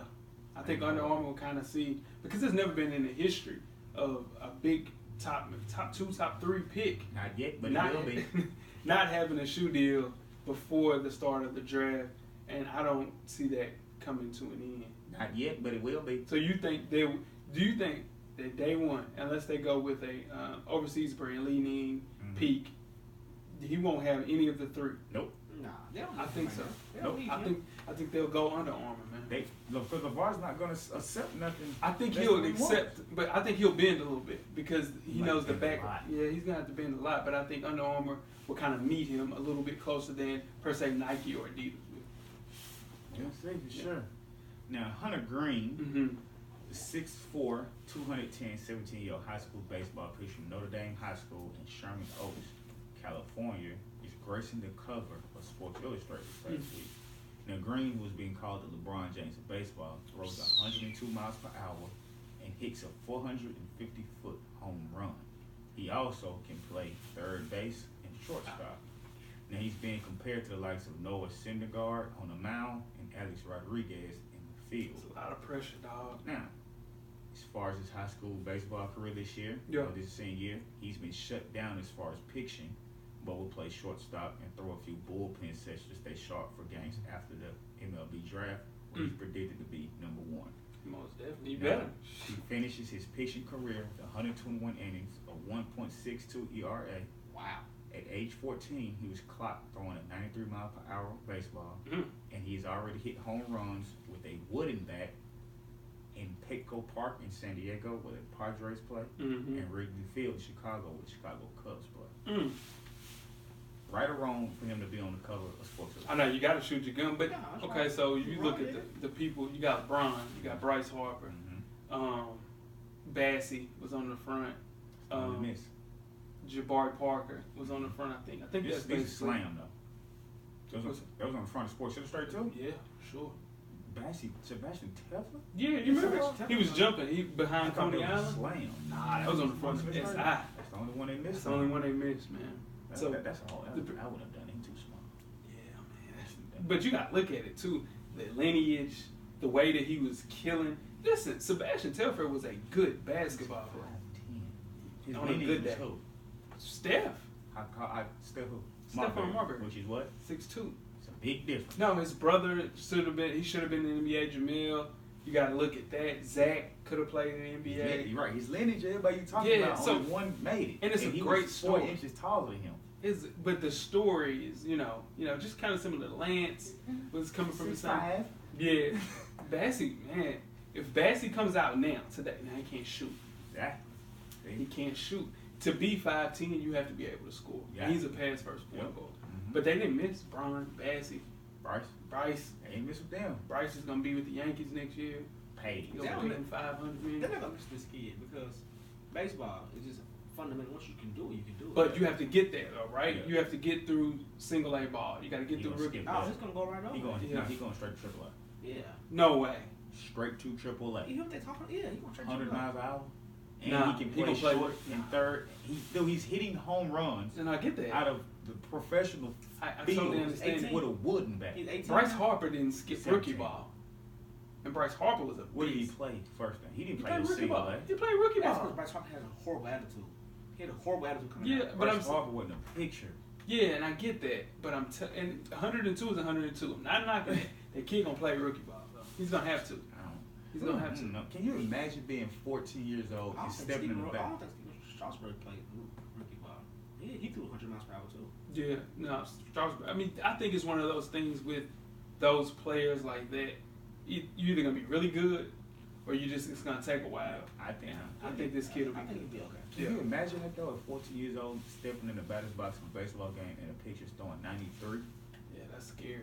I think Under Armour will kind of see, because there's never been in the history of a big top 2, top 3 pick. Not yet, but it will be. Not having a shoe deal before the start of the draft, and I don't see that coming to an end. Not yet, but it will be. So you think do you think that day one, unless they go with a overseas brand leaning peak, he won't have any of the 3? Nope. Nah, I think so. Nope. I think they'll go Under Armour, man. Because LeVar's not going to accept nothing. I think he'll accept, but I think he'll bend a little bit because he knows the back. Yeah, he's gonna have to bend a lot, but I think Under Armour will kind of meet him a little bit closer than per se Nike or Adidas will. Yeah, say for sure. Now Hunter Green, 6'4", 210, 17-year-old high school baseball pitcher from Notre Dame High School in Sherman Oaks, California, is gracing the cover of Sports Illustrated last week. Now, Green was being called the LeBron James of baseball, throws 102 miles per hour, and hits a 450-foot home run. He also can play third base and shortstop. Now, he's being compared to the likes of Noah Syndergaard on the mound and Alex Rodriguez in the field. It's a lot of pressure, dog. Now, as far as his high school baseball career this year, this senior year, he's been shut down as far as pitching, but will play shortstop and throw a few bullpen sessions to stay sharp for games after the MLB draft, where he's predicted to be number 1. Most definitely. You better. He finishes his pitching career with 121 innings, a 1.62 ERA. Wow. At age 14, he was clocked throwing at 93 miles per hour baseball, and he's already hit home runs with a wooden bat in Petco Park in San Diego, where the Padres play, and Wrigley Field in Chicago, where the Chicago Cubs play. Right or wrong for him to be on the cover of Sports Illustrated? I know you got to shoot your gun, but okay. So you look at the people. You got LeBron, you got Bryce Harper, Bassey was on the front. Jabari Parker was on the front. I think that's basically slam though. That was on the front of Sports Illustrated too. Yeah, sure. Sebastian Telfair? Yeah, you remember? He was jumping. He behind Coney Island. Slam. Nah, that was on the front of SI. That's the only one they missed. That's the only one they missed, man. So that's all. I would have done him too small. Yeah, man. But you got to look at it too. The lineage, the way that he was killing. Listen, Sebastian Telfair was a good basketball player. His on a good day. Who? Steph. Steph who? Stephon Marbury. Which is what? 6'2". It's a big difference. No, his brother should have been. He should have been in the NBA. Jamil. You got to look at that. Zach could have played in the NBA. You're right. His lineage, everybody you talking about, only one made it. And it's a he great was story. 4 inches taller than him. But the story is, just kind of similar to Lance, was coming from the same. Yeah, Bassey, man. If Bassey comes out today, he can't shoot. Exactly. He can't shoot. To be 5'10", you have to be able to score. Yeah. He's a pass first point guard. But they didn't miss Bron, Bassey, Bryce. They ain't miss with them. Bryce is gonna be with the Yankees next year. Paid. He's gonna pay him $500 million. They're not gonna miss this kid because baseball is just fundamental. Once you can do it, you can do it. But you have to get there, though, right? Yeah. You have to get through single A ball. You got to get through rookie. Oh, he's gonna go right over. He going straight to Triple A. Yeah. No way. Straight to Triple A. You know what they talking? Yeah, he going straight 100 miles an hour. And he can play short and third. He's hitting home runs. And I get that. Out of the professional I totally understand with a wooden bat. Bryce Harper didn't skip 17. Rookie ball. And Bryce Harper was a beast. What did he play first thing? He didn't play rookie ball. A. He played rookie ball. Because Bryce Harper had a horrible attitude. He had a horrible attitude coming out. Yeah, but Bryce Harper wasn't a picture. Yeah, and I get that. But and 102 is 102. I'm not knocking it. That kid gonna play rookie ball, though. He's gonna have to. He's gonna have to. Can you imagine being 14 years old and stepping in the back? I don't think Steven Strasburg played rookie ball. Yeah, he threw 100 miles per hour too. Yeah, no, Strasburg. I mean, I think it's one of those things with those players like that. You're either gonna be really good, or it's gonna take a while. I think this kid will be. I think he'll be okay. Can you imagine that though? At 14 years old, stepping in the batter's box of a baseball game and a pitcher's throwing 93. Yeah, that's scary.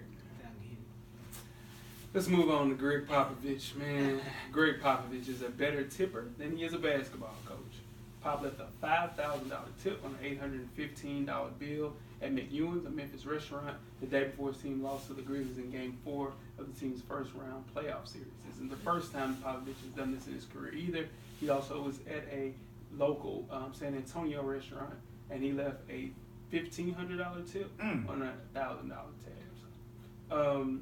Let's move on to Greg Popovich, man. Greg Popovich is a better tipper than he is a basketball coach. Pop left a $5,000 tip on an $815 bill at McEwen's, a Memphis restaurant, the day before his team lost to the Grizzlies in Game 4 of the team's first-round playoff series. This isn't the first time Popovich has done this in his career either. He also was at a local San Antonio restaurant, and he left a $1,500 tip on $1,000 tab.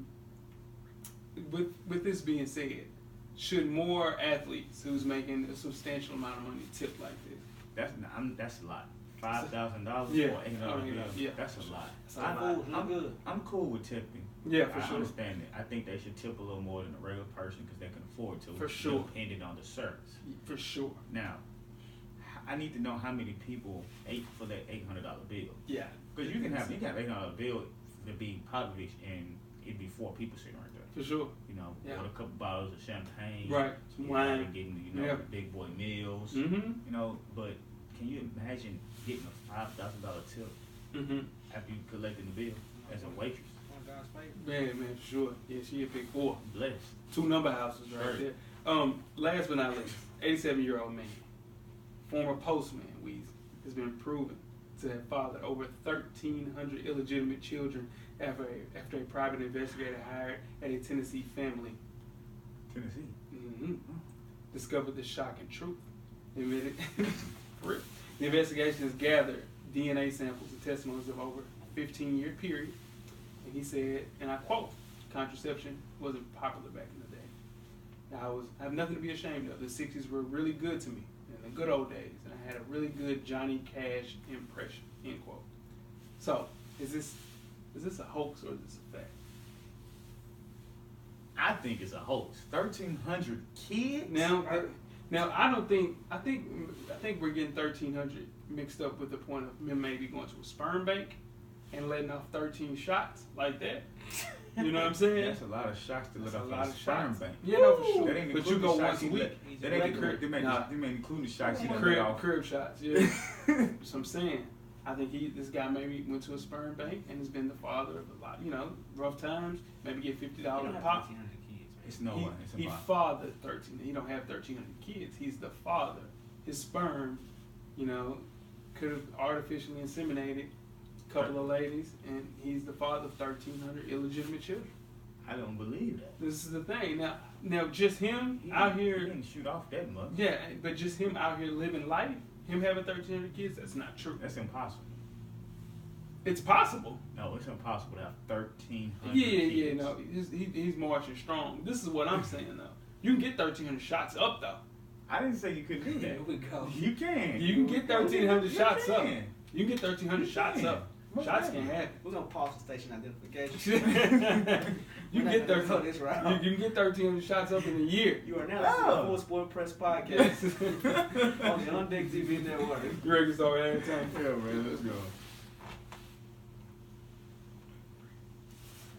With this being said, should more athletes who's making a substantial amount of money tip like this? That's a lot. $5,000 Yeah. for $800. Yeah. That's a lot. I'm cool with tipping. Yeah, for I sure. understand it. I think they should tip a little more than a regular person because they can afford to. For sure. Depending on the service. For sure. Now, I need to know how many people ate for that $800 bill. Yeah. Because you can have $800 bill to be Popovich and it'd be 4 people sitting right there. For sure. You know, Yeah. with a couple bottles of champagne. Right. Some wine. Getting, Yeah. big boy meals. Mm-hmm. You know, but can you imagine getting a $5,000 tip after you collecting the bill as a waitress? God's favorite. Man, for sure. Yeah, she a big four. Blessed. 2 number houses right there. Last but not least, 87-year-old man, former postman, Weezy, has been proven to have fathered over 1,300 illegitimate children after a private investigator hired at a Tennessee family Tennessee. discovered the shocking truth. The investigation has gathered DNA samples and testimonies of over a 15-year period. And he said, and I quote, contraception wasn't popular back in the day. Now, I have nothing to be ashamed of. The 60s were really good to me in the good old days, and I had a really good Johnny Cash impression, end quote. So, is this a hoax or is this a fact? I think it's a hoax. 1,300 kids? Now I think we're getting 1,300 mixed up with the point of maybe going to a sperm bank and letting off 13 shots like that. You know what I'm saying? That's a lot of shots to let off a sperm bank. Yeah, no, for sure. That ain't But you go once a you week. That ain't including the shots you done let off. Crib shots, yeah. So I'm saying, I think this guy maybe went to a sperm bank and has been the father of a lot, rough times. Maybe get $50 a pop. It's no one. It's He fathered 13. He don't have 1,300 kids. He's the father. His sperm, could have artificially inseminated a couple of ladies, and he's the father of 1,300 illegitimate children. I don't believe that. This is the thing. Now just him He out here. He didn't shoot off that much. Yeah, but just him out here living life, him having 1,300 kids, that's not true. That's impossible. It's possible. No, it's impossible to have 1,300 Yeah, kids. no, he's marching strong. This is what I'm saying, though. You can get 1,300 shots up, though. I didn't say you couldn't do that. Here we go. You can. You can get 1,300 shots up. can. You can get 1,300 shots up. Most Shots definitely. can happen. We're gonna pause for station identification. You We're get not gonna cut 13. this right. You can get 1,300 shots up in a year. You are now listening to the Full Sport Press podcast on the On Deck TV network. Greg is over every time. Yeah, man, let's go.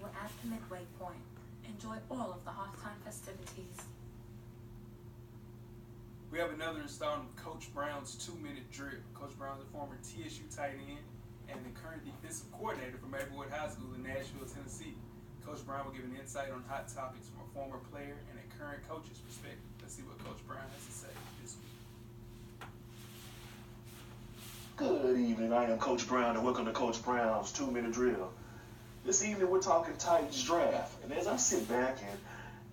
We're at the midway point. Enjoy all of the halftime festivities. We have another installment of Coach Brown's 2-minute drill. Coach Brown is a former TSU tight end and the current defensive coordinator for Maplewood High School in Nashville, Tennessee. Coach Brown will give an insight on hot topics from a former player and a current coach's perspective. Let's see what Coach Brown has to say this week. Good evening, I am Coach Brown and welcome to Coach Brown's 2-minute drill. This evening we're talking Titans draft, and as I sit back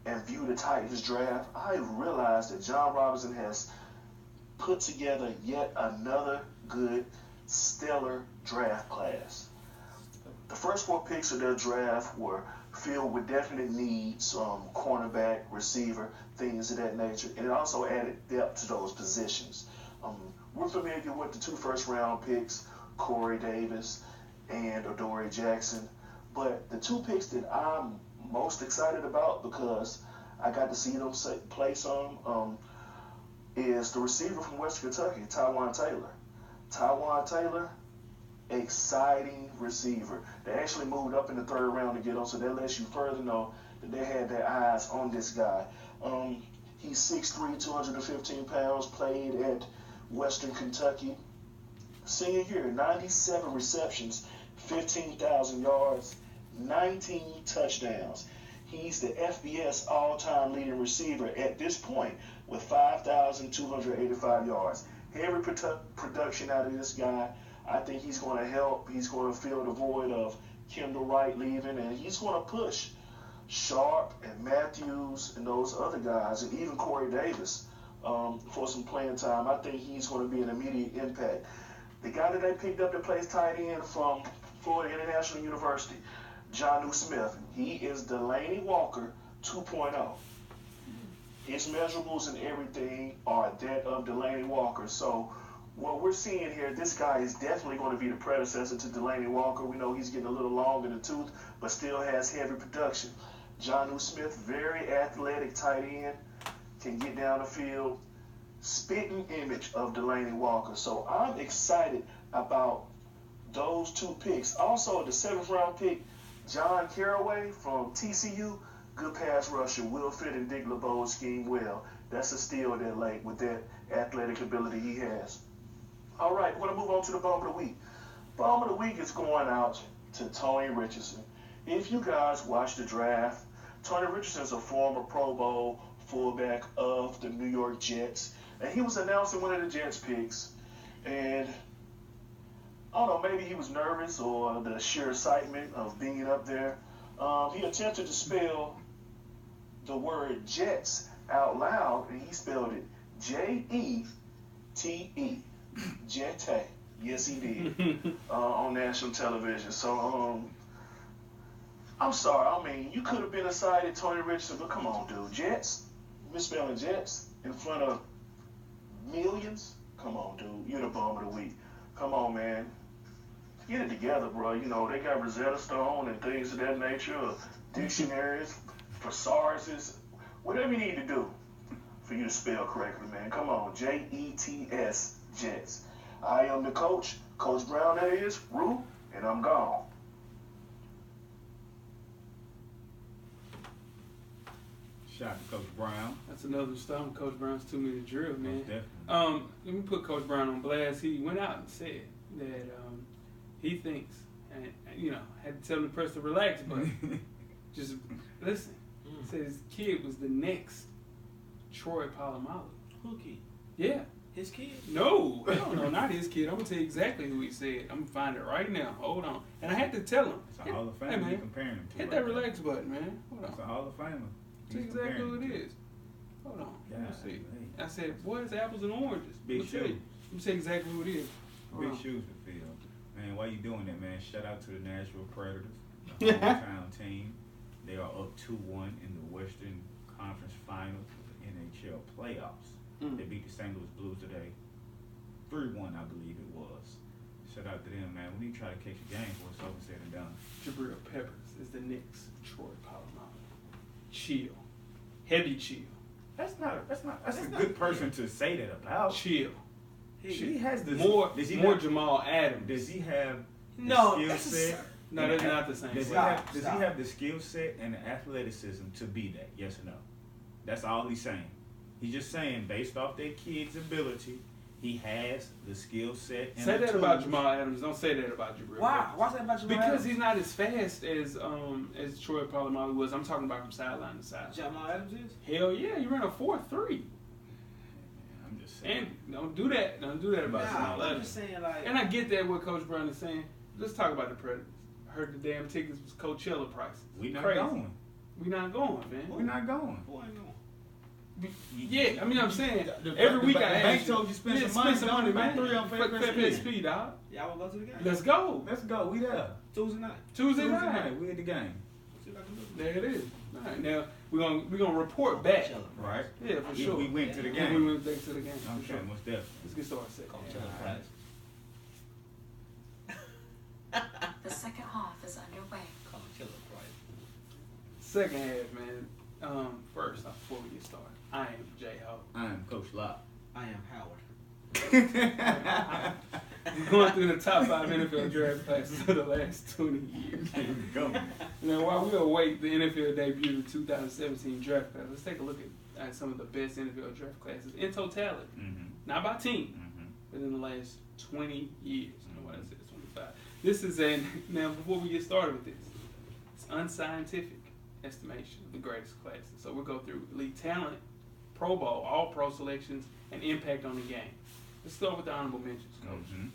and view the Titans draft, I realize that John Robinson has put together yet another good, stellar draft class. The first 4 picks of their draft were filled with definite needs, cornerback, receiver, things of that nature, and it also added depth to those positions. We're familiar with the 2 first-round picks, Corey Davis and Adoree Jackson, but the 2 picks that I'm most excited about because I got to see them play some is the receiver from Western Kentucky, Tywan Taylor. Tywan Taylor, exciting receiver. They actually moved up in the 3rd round to get him, so that lets you further know that they had their eyes on this guy. He's 6'3", 215 pounds, played at Western Kentucky. Senior year, 97 receptions, 15,000 yards, 19 touchdowns. He's the FBS all-time leading receiver at this point with 5,285 yards. Heavy production out of this guy. I think he's going to help. He's going to fill the void of Kendall Wright leaving, and he's going to push Sharp and Matthews and those other guys, and even Corey Davis for some playing time. I think he's going to be an immediate impact. The guy that they picked up that plays tight end from Florida International University, Jonnu Smith, he is Delaney Walker 2.0. His measurables and everything are that of Delaney Walker. So what we're seeing here, this guy is definitely going to be the predecessor to Delaney Walker. We know he's getting a little long in the tooth, but still has heavy production. Jonnu Smith, very athletic tight end, can get down the field. Spitting image of Delaney Walker. So I'm excited about those two picks. Also, the 7th round pick, John Caraway from TCU, good pass rusher, will fit in Dick LeBeau's scheme well. That's a steal that late with that athletic ability he has. All right, we're going to move on to the Bum of the Week. Bum of the Week is going out to Tony Richardson. If you guys watch the draft, Tony Richardson is a former Pro Bowl fullback of the New York Jets. And he was announcing one of the Jets picks. And I don't know, maybe he was nervous or the sheer excitement of being up there. He attempted to spell the word Jets out loud, and he spelled it Jete. Jete. Yes, he did. On national television. So, I'm sorry. I mean, you could have been excited, Tony Richardson, but come on, dude. Jets? Misspelling Jets in front of millions? Come on, dude. You're the Bum of the Week. Come on, man. Get it together, bro. You know, they got Rosetta Stone and things of that nature, dictionaries, thesauruses, whatever you need to do for you to spell correctly, man. Come on. Jets, Jets. I am the coach, Coach Brown, that is, Rue, and I'm gone. Shout out to Coach Brown. That's another installment of Coach Brown's 2-minute drill, man. Most definitely. Let me put Coach Brown on blast. He went out and said that he thinks, and had to tell the press to relax, but just listen. He said his kid was the next Troy Polamalu. Who kid? Yeah. His kid? No, not his kid. I'm gonna tell you exactly who he said. I'm gonna find it right now. Hold on. And I had to tell him. It's a Hall of Famer hey, man, you're comparing him to. hit right that there. relax button, man. Hold on. It's a Hall of Famer. That's He's exactly who comparing it him is. Hold on. Yeah, Let me see. hey. I said, boy, it's apples and oranges. Big Let me tell you. shoes. Let me say exactly who it is. Hold Big on. shoes to fill. Man, while you doing that, man, shout out to the Nashville Predators, the hometown team. They are up 2-1 in the Western Conference Finals of the NHL playoffs. They beat the St. Louis Blues today. 3-1, I believe it was. Shout out to them, man. We need to try to catch a game before it's over said and done. Jabril Peppers is the next Troy Polamalu. Chill. Heavy chill. That's a good person to say that about. Chill. He has the more does he more have- Jamal Adams. Does he have the No, skill that's set? No, that's not the same. Does he Stop. have the skill set and the athleticism to be that? Yes or no? That's all he's saying. He's just saying, based off that kid's ability, he has the skill set. And Say the that about tools. Jamal Adams. Don't say that about Jabril. Why? Peppers. Why say that about Jamal Because Adams? he's not as fast as Troy Polamalu was. I'm talking about from sideline to sideline. Jamal Adams is? Hell yeah, you ran a 4.3. I'm just saying. And don't do that. Don't do that about Nah, Jamal I'm Adams. just saying, like... And I get that what Coach Brown is saying. Let's talk about the Predators. I heard the damn tickets was Coachella prices. We not Crazy. going. We not going, man. We're not going. Who ain't going? Yeah, I mean, I'm saying The- every the- week the I bank ask told you spend yeah, some money, spend some don't money, buy man. 3 on Fuck FSP. FSP, dog. Y'all wanna go to the game? Let's go. Let's go. We there. Tuesday night. Tuesday night. We at the game. See what I can do. There it is. All right, now we're gonna report back. Right. Yeah, for We- sure. we went to the Yeah, game. We went back to the game. For Okay, sure. most definitely. Let's get started. Second. The second half is underway. Second half, man. First, before we get started, I am J-Ho. I am Coach Locke. I am Howard. We're going through the top 5 NFL draft classes of the last 20 years. Go. Now, while we await the NFL debut of the 2017 draft class, let's take a look at some of the best NFL draft classes in totality. Mm-hmm. Not by team, Mm-hmm. but in the last 20 years. I know what I said, 25. This is now before we get started with this, it's unscientific estimation of the greatest classes. So we'll go through elite talent, Pro Bowl, all pro selections, and impact on the game. Let's start with the honorable mentions, Coach. Mm-hmm.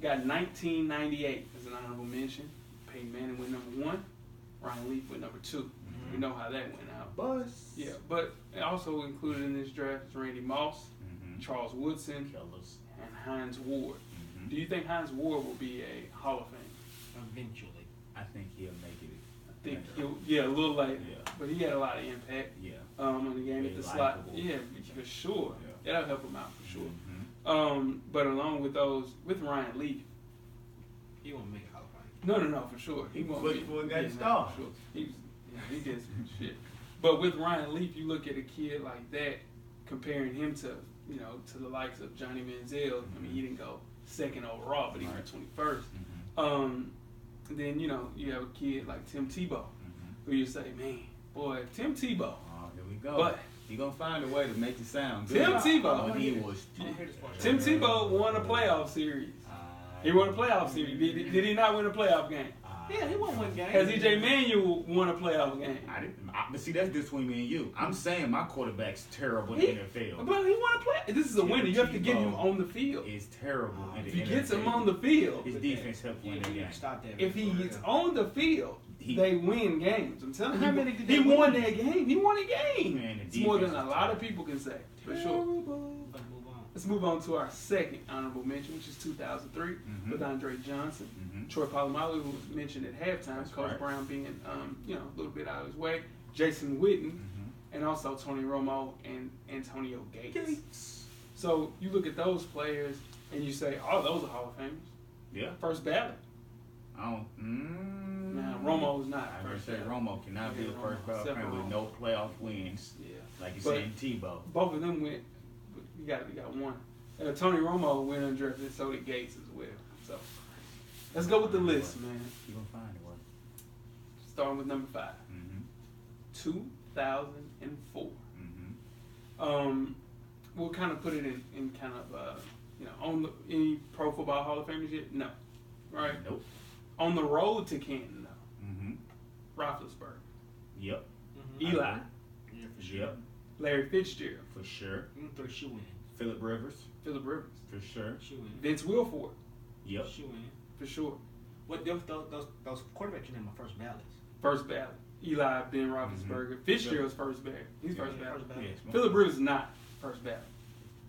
Got 1998 as an honorable mention. Peyton Manning went number 1. Ryan Leaf went number 2. Mm-hmm. We know how that went out. Bus. Yeah, but also included in this draft is Randy Moss, Mm-hmm. Charles Woodson, Killers. and Hines Ward. Mm-hmm. Do you think Hines Ward will be a Hall of Fame? Eventually. I think he'll make it. I think a little later. Yeah. But he had a lot of impact. Yeah. On the game Very at the slot. likable. Yeah, for sure. Yeah. That'll help him out for sure. Mm-hmm. But along with those, with Ryan Leaf, He won't make a Hall of Fame. no, for sure. He won't be. Before he got yeah, started. for sure. He did some shit. But with Ryan Leaf, you look at a kid like that, comparing him to, to the likes of Johnny Manziel. I mean, he didn't go second overall, but he went 21st. Then, you have a kid like Tim Tebow, who you say, man, boy, Tim Tebow. Oh, here we go. But he gonna find a way to make it sound good. Tim Tebow. When he was. Tim Tebow won a playoff series. He won a playoff series. Did he not win a playoff game? Yeah, he won one game. Has EJ Manuel won a playoff game? But see, that's between me and you. I'm saying my quarterback's terrible in the NFL. But he won a play. This is a winner. You have to get him on the field. It's terrible in the If he NFL. gets him on the field, His defense helped win the game. Stop that. if he gets on the field, they win games. I'm telling How you. many did He they won win? that game. He won a game. Man, the It's more than defense a is lot of terrible. people can say, for sure. Let's move on. Let's move on to our second honorable mention, which is 2003, with Andre Johnson. Troy Polamalu, who was mentioned at halftime, That's Coach right. Brown being, a little bit out of his way, Jason Witten, and also Tony Romo and Antonio Gates. So you look at those players and you say, oh, those are Hall of Famers. Yeah. First ballot. I don't. Now, Romo's not I'm gonna first say ballot. Romo cannot be Yeah, the first Romo. ballot Except fan for with Romo. no playoff wins. Yeah. Like you But saying Tebow. both of them went, but you got one. Tony Romo went undrafted, so did Gates as well. So let's go with the list, man. You gonna find it, what? Starting with number 5. 2004. We'll kind of put it in kind of, on any Pro Football Hall of Famers yet? No. Right? Nope. On the road to Canton, though. Roethlisberger. Yep. Eli. Yeah, for sure. Yep. Larry Fitzgerald. For sure. Throw a shoe in. Phillip Rivers. Phillip Rivers. For sure. Shoe in. Vince Wilfork. Yep. Shoe in. For sure. What those quarterbacks are in my first ballots. First ballot. Eli, Ben Roethlisberger. Fitzgerald's first ballot. He's first ballot. First ballot. Yes, Phillip Rivers is not first ballot.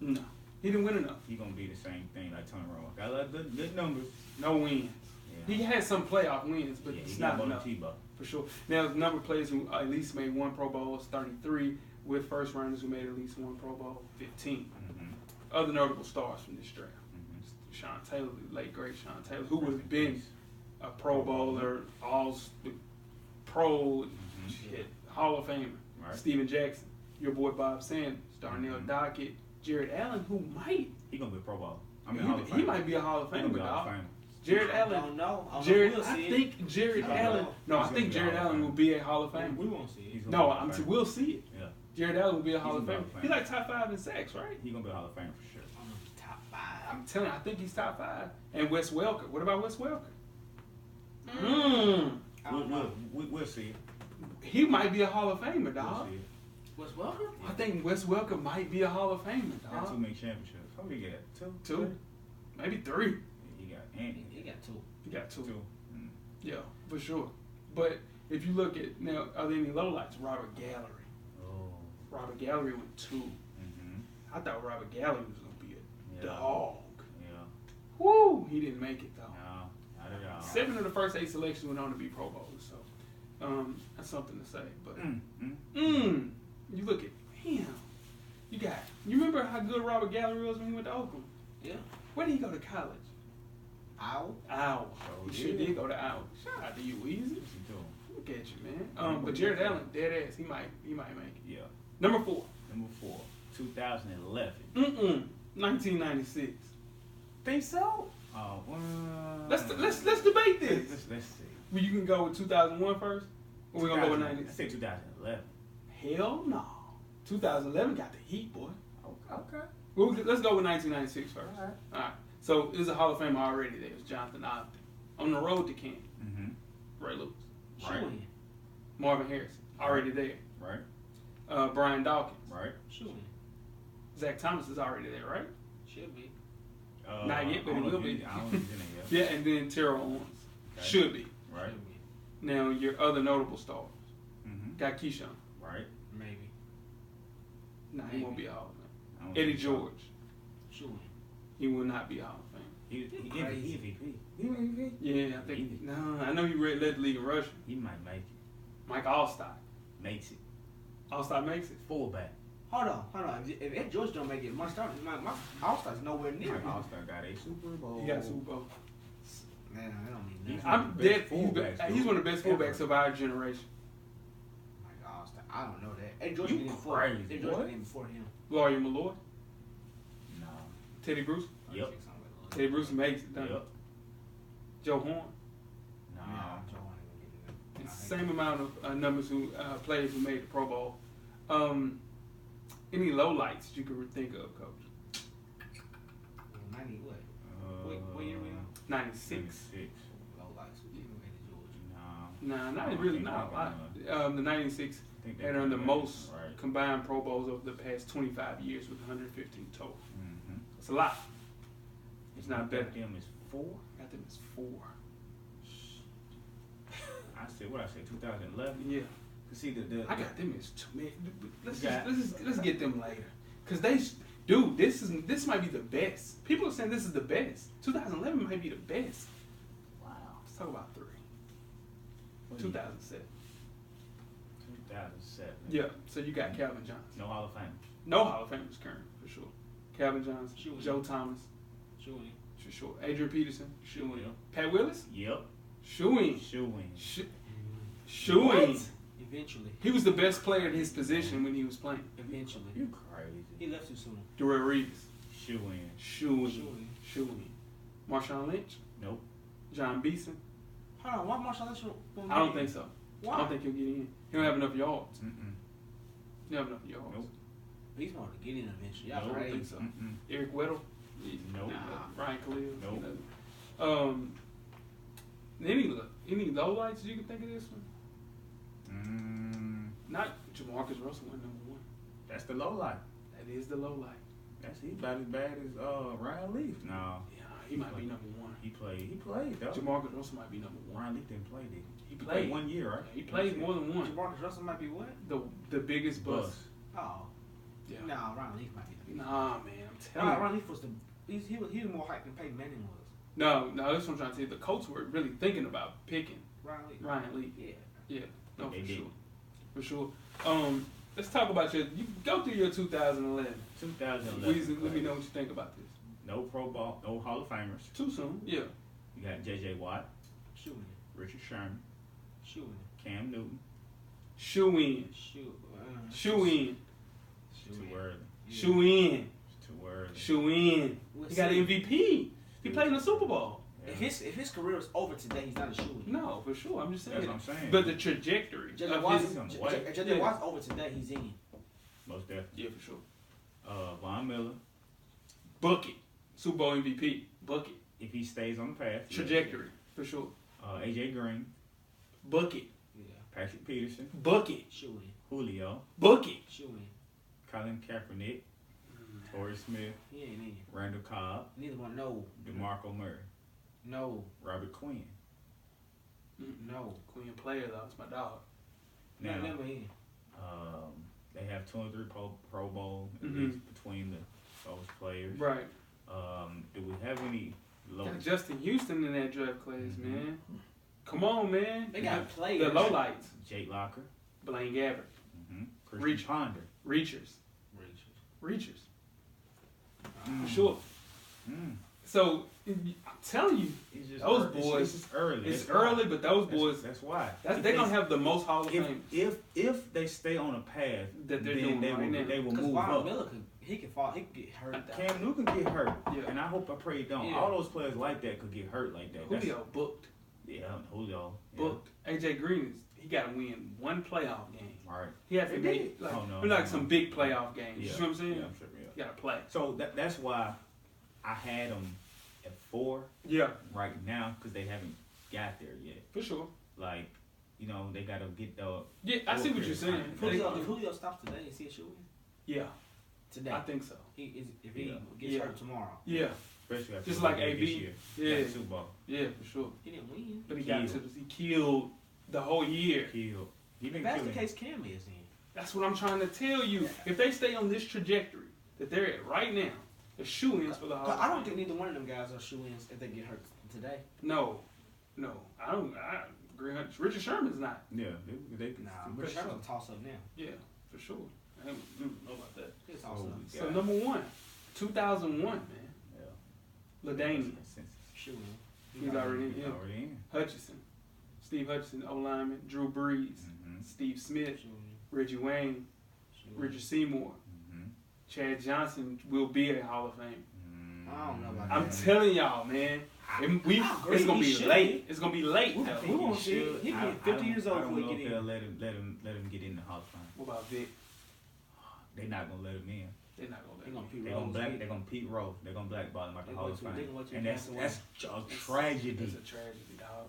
No. He didn't win enough. He gonna be the same thing like Tony Romo. Got a lot of good numbers. No wins. Yeah. He had some playoff wins, but Yeah, it's he got not more than enough. Tebow. For sure. Now, the number of players who at least made one Pro Bowl is 33, with first rounders who made at least one Pro Bowl, 15. Other notable stars from this draft. Sean Taylor, the late great Sean Taylor, who would have been a Pro Bowler, Pro, Hall of Famer. Right. Steven Jackson, your boy Bob Sanders, Darnell Dockett, Jared Allen, who might, He gonna be a Pro Bowl. I mean, Hall of he Famer. might be a Hall of He gonna Famer, be a Hall of dog. Famer. Jared I Allen. don't know. Jared, We'll I see think Jared I don't Allen. know. No, I He's think gonna be Jared a Hall of Allen Famer. will be a Hall of it. Famer. We won't see it. He's gonna No, be a Hall of Famer. we'll see it. Yeah. Jared Allen will be a Hall He's of gonna Famer. be a Hall of He's Famer. like top 5 in sacks, right? He gonna be a Hall of Famer for sure. I don't know if he's top 5. I'm telling you, I think he's top 5. And Wes Welker. What about Wes Welker? I don't know. We'll see it. He might be a Hall of Famer, We'll dog. see it. What's welcome? I think Wes Welker might be a Hall of Famer, Got too dog. many championships. How many you got? Two? 2, maybe 3. He got Andy. He got 2. He got 2. Two. Yeah, for sure. But if you look at now, are there any lowlights? Robert Gallery. Oh. Robert Gallery went 2. I thought Robert Gallery was gonna be a Yeah. dog. Yeah. Woo! He didn't make it though. No, not at all. 7 of the first 8 selections went on to be Pro Bowlers, so that's something to say. But you look at you remember how good Robert Gallery was when he went to Oakland? Yeah. Where did he go to college? Owl. Iowa. Sure He sure did. did go to Iowa. Shout out to you, Weezy. What's he doing? Look at you, man. But Jared Allen, dead ass, he might make it. Yeah. Number 4. Number 4, 2011. 1996. Think so? Oh, well. Let's debate this. Let's see. Well, you can go with 2001 first, or we're gonna go with 2000 96. I say 2011. Hell no. 2011 got the heat, boy. Okay. Well, let's go with 1996 first. All right. All right. So there's a Hall of Famer already there. It's Jonathan Ogden. On the road to Canton, Ray Lewis. Right. Shoe in. Marvin Harrison, already there. Right. Brian Dawkins. Right. Shoe in. Zach Thomas is already there, right? Should be. Not yet, but I don't he know will if be. I don't know if he's in there yet. Yeah, and then Terrell Owens. Okay. Should be. Right. Should be. Now, your other notable stars. Got Keyshawn. Right. Maybe. Nah, he won't be a Hall of I Fame. don't Eddie think so. George. Shoe in. He will not be a Hall of Fame. He Crazy. MVP. He MVP. Yeah, I think. No, I know he led the league in rushing. He might make it. Mike Allstott. Makes it. Allstott makes it. Fullback. Hold on. If Ed George don't make it, my All-Star's nowhere near Mike him. All-Star got a Super Bowl. He got a Super Bowl. Man, I don't need nothing. I'm the dead. best fullbacks, He's one of the best ever. fullbacks of our generation. Mike All-Star. I don't know that. Ed George You get in before. crazy, Ed George boy. get in before him. Lawyer Malloy. No. Teddy Bruce. Yep. Teddy Bruce makes it. Yep. Joe Horn. No. It's the same amount of numbers who players who made the Pro Bowl. Any lowlights you could think of, Coach? 90 what? What year we on? 96. 96. Low lights. We didn't make it, George. No. Nah, I not don't really. think Not a lot. they The 96 I think they had earned the did, most right. combined Pro Bowls over the past 25 years with 115 total. Mm-hmm. It's a lot. It's not better. Them is 4. I think it's 4. I said what I said 2011. Yeah. See the I got them as 2. Man, let's Yeah. let's get them later. Cause this might be the best. People are saying this is the best. 2011 might be the best. Wow. Let's talk about 3. What year? 2007. 2007. Yeah. So you got Calvin Johnson. No Hall of Fame. No Hall of Famers current for sure. Calvin Johnson, Sure. Joe Thomas, Shooting. for sure. Adrian Peterson, shoe in. Yep. Pat Willis, Yep. shoe in. Shoeing. Shoe in. Eventually. He was the best player in his position when he was playing. Eventually. You crazy. He left too soon. Darrell Reeves, Shoeing. shoe in. Shoe in. Shoe in. Marshawn Lynch, Nope. John Beeson. Hold on, why Marshall Lynch won't I don't think so. Why? I don't think he'll get in. He don't have enough yards. Mm-mm. He don't have enough yards. Nope. He's going to get in eventually. Y'all I don't crazy. think so. Mm-mm. Eric Weddle. Nope. Ryan Khalil. Nope. Any lowlights you can think of this one? Not Jamarcus Russell went number 1. That's the low light. That is the lowlight. That's he about as bad as Ryan Leaf. No. Yeah, he might be number 1. He played though. Jamarcus Russell might be number 1. Ryan Leaf didn't play, did he? He He played 1 year, right? Yeah, he played more than 1. Marcus Russell might be what? The biggest bust. Oh. Yeah. No, Ron Leaf might be the biggest. Nah, man, I'm telling you. Ron Leaf was he was more hyped than Peyton Manning was. No, that's what I'm trying to say. The Colts were really thinking about picking Ron Leaf. Ryan Lee. Yeah. Yeah, no, They for did. sure. For sure. Let's talk about you go through your 2011. 2011. Let me know what you think about this. No Pro Bowl, no Hall of Famers. Too soon. Yeah. You got J.J. Watt, Shooting. Richard Sherman, Shooting. Cam Newton. Shoe in. Shoe in. Too early. Shoe in. It's too early. Shoe in. We'll He got see. an MVP. He played in the Super Bowl. Yeah. If his career is over today, he's not a shooting. No, for sure. I'm just saying. That's what I'm saying. But the trajectory. J.J. of Watt's his- he's on the way. J.J. Watt's over today, he's in. Most definitely. Yeah, for sure. Von Miller, Bucket. Super Bowl MVP. Bucket. if he stays on the path. Trajectory. For sure. A.J. Green, Bucket. Yeah. Patrick Peterson, Bucket. Shooting. Julio, Bucket. Shooting. Colin Kaepernick, Torrey Smith, He ain't in. Randall Cobb, Neither one. No. DeMarco Murray, No. Robert Quinn. No. Queen player though. It's my dog. Now, Never in. they have 2 or 3 Pro Bowl at Mhm. least between those players. Right. Do we have any low? Got Justin Houston in that draft class, Mhm. man. Come on, man. They got The players. lowlights. Jake Locker, Blaine Gabbert. Christian Reach. Ponder. Reachers. Reachers. Mm. For sure. Mm. So, I'm telling you, It's just Those early. boys- It's just early. it's That's why. early, but those boys, That's why. they're going to have the most Hall of Fame. If they stay on a path That they're then doing they right will, now. they will Because move Von up. Miller he can fall. He can get hurt. Cam Newton can get hurt, Yeah. and I hope I pray he don't. Yeah. All those players like that could get hurt like that. Julio booked. Yeah, Julio. Yeah. Booked. AJ Green, he got to win one playoff game. All right. He has to They make did. like, Oh, no, like no, some no. big playoff games. Yeah. You know what I'm saying? Yeah, I'm sure. Yeah. You got to play. So that's why I had them at 4 Yeah, right now because they haven't got there yet. for sure. Like, they got to get the. Yeah, I see what you're saying. If Julio stops today, is he a shooting? Yeah, Today. I think so. If he Yeah. gets Yeah. hurt tomorrow. Yeah, Especially after Just what like they did AB. this year. Yeah. Got the Super Bowl. yeah, for sure. He didn't win. But he killed the whole year. Killed. He If been that's the killing. case, Cam is in. That's what I'm trying to tell you. If they stay on this trajectory that they're at right now, shoe-ins for the Hall of I don't Fame. think neither one of them guys are shoe-ins if they get hurt today. No, I don't. I agree. Richard Sherman's not. Yeah, they Nah, Chris Sherman's a toss-up now. Yeah, for sure. I don't know about that. It's a toss-up. So number 1, 2001, man. Yeah. LaDainian. Shoe-in. He's already in. Already in. Hutchinson, Steve Hutchinson, O-lineman. Drew Brees, Steve Smith, Reggie Wayne, Richard Seymour. Chad Johnson will be a Hall of Fame. I don't know about I'm that. telling y'all, man. It's gonna be late. It's gonna be late. We though. won't see it. He get 50 years old I don't before know he if get they'll in. let him get in the Hall of Fame. What about Vic? They're not gonna let him in. They're not gonna let They him. gonna Pete They're gonna Rose. They're gonna Pete Rose. They're gonna blackball him out the Hall of Fame. They gonna let you And pass away. that's a tragedy. It's a tragedy, dog.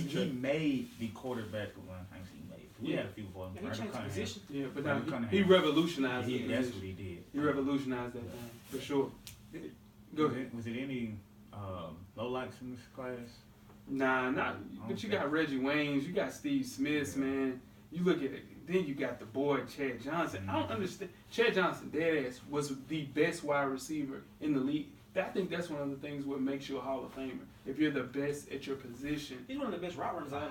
He made the quarterback one. I ain't seen he made. We had a few for him. Yeah, he changed the position. Yeah, but Brandon now Cunningham. he revolutionized it. That's what he did. He revolutionized that thing for sure. Go ahead. Was it any lowlights in this class? Nah, not. But you got Reggie Wayne's, you got Steve Smith's, man. You look at it. Then you got the boy Chad Johnson. I don't understand. Chad Johnson, deadass, was the best wide receiver in the league. I think that's one of the things what makes you a Hall of Famer. If you're the best at your position. He's one of the best route runners I've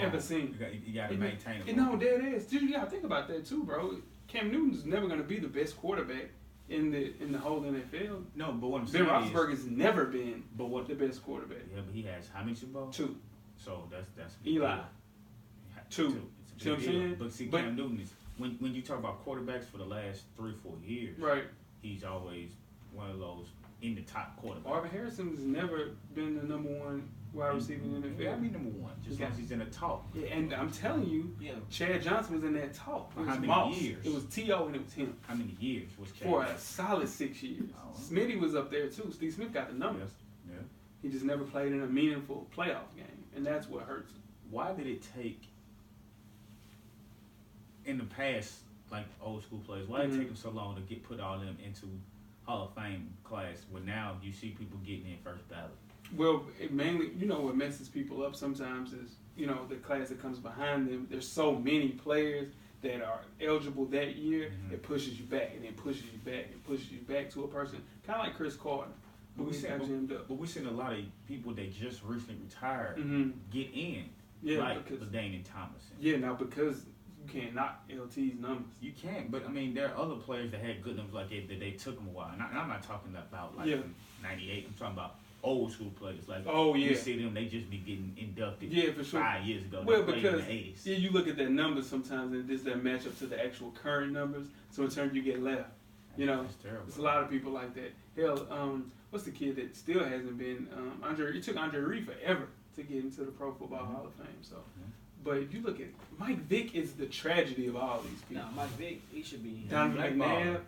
ever seen. You gotta maintain it. No, deadass. Dude, you gotta think about that too, bro. Cam Newton's never gonna be the best quarterback in the whole NFL. No, but what I'm Ben saying Roethlisberger's never been what the best quarterback. Yeah, but he has how many Super Bowls? 2. So that's Eli. 2. It's See a what big I'm deal. saying? But see, But- Cam Newton is when you talk about quarterbacks for the last 3-4 years, Right. he's always one of those in the top quarterbacks. Marvin Harrison's never been the number 1 wide receiver in the NFL. Yeah, I mean number 1, just Yeah. as he's in the top. Yeah, and I'm telling you, Yeah. Chad Johnson was in that talk. It was How many Moss. years? It was T.O. and it was him. How many years was Chad? For a solid 6 years. Oh. Smitty was up there too. Steve Smith got the numbers. Yeah. He just never played in a meaningful playoff game. And that's what hurts. Why did it take in the past, like old school players, why did it take them so long to get put all of them into Hall of Fame class when now you see people getting in first ballot? Well, it mainly, what messes people up sometimes is, the class that comes behind them. There's so many players that are eligible that year, it pushes you back and then pushes you back and pushes you back to a person, kind of like Chris Carter. But we got jammed up. but we're seeing a lot of people that just recently retired get in, Yeah, like because LaDainian Tomlinson. yeah, now because you can't knock LT's numbers. You can't, but I mean, there are other players that had good numbers like that they took them a while. And I'm not talking about like '98. I'm talking about old school players. Like you see them, they just be getting inducted. Yeah, for sure. 5 years ago. Well, they played because in the 80s. yeah, you look at their numbers sometimes, and this that match up to the actual current numbers. So in turn, you get left. That's terrible. There's a lot of people like that. Hell, what's the kid that still hasn't been? It took Andre Reed forever to get into the Pro Football Hall of Fame. So, but if you look at Mike Vick, is the tragedy of all these people. No, Mike Vick, he should be in. Donovan McNabb.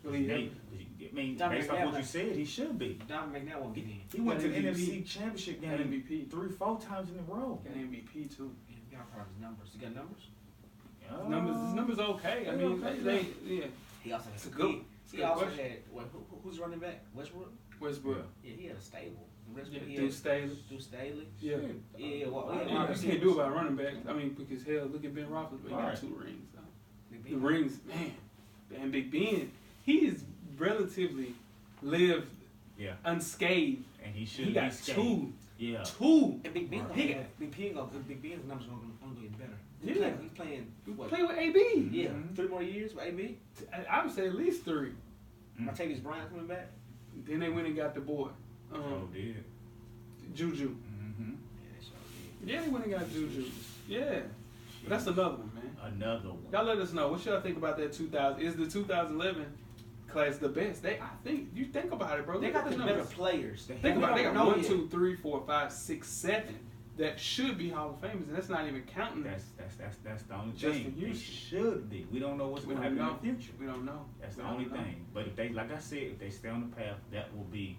I mean, Donovan based off McNabb, what you said, he should be. Donovan McNabb won't get in. He went to the MVP. NFC Championship Got game MVP. 3-4 times in a row. Got MVP too. Yeah, we got part of his numbers. You got numbers? His numbers okay. I They mean, okay, yeah. He also It's had a good- it's a He good also question. had who's running back? Westbrook. Westbrook. Yeah, he had a stable. Westbrook, he Deuce had Staley. Deuce Staley. Yeah. Yeah, well, You can't do about running back. I mean, because hell, look at Ben Roethlisberger. He got Right. 2 rings. The rings, man. And Big Ben, he is relatively lived unscathed. And he should He got be 2. Yeah. 2. And Big Ben, He got- Big Ben's numbers are going to get better. Yeah. He's playing. What? Play with AB. Yeah, 3 more years with AB. I would say at least 3. Martavis Bryant coming back. Then they went and got the boy, did. Juju. Mm-hmm. Yeah, they sure did. Yeah, they went and got Juju. Yeah. But that's another one, man. Another one. Y'all let us know. What y'all think about that 2000? Is the 2011 class the best? You think about it, bro. They Look got at the the better numbers. players. Think about it. They got No, 1, yeah. 2, 3, 4, 5, 6, 7 that should be Hall of Famers, and that's not even counting. That's the only Justin thing. They Houston. should be. We don't know what's We going to don't happen know. in the future. We don't know. That's We the don't only know. thing. But if they, like I said, if they stay on the path, that will be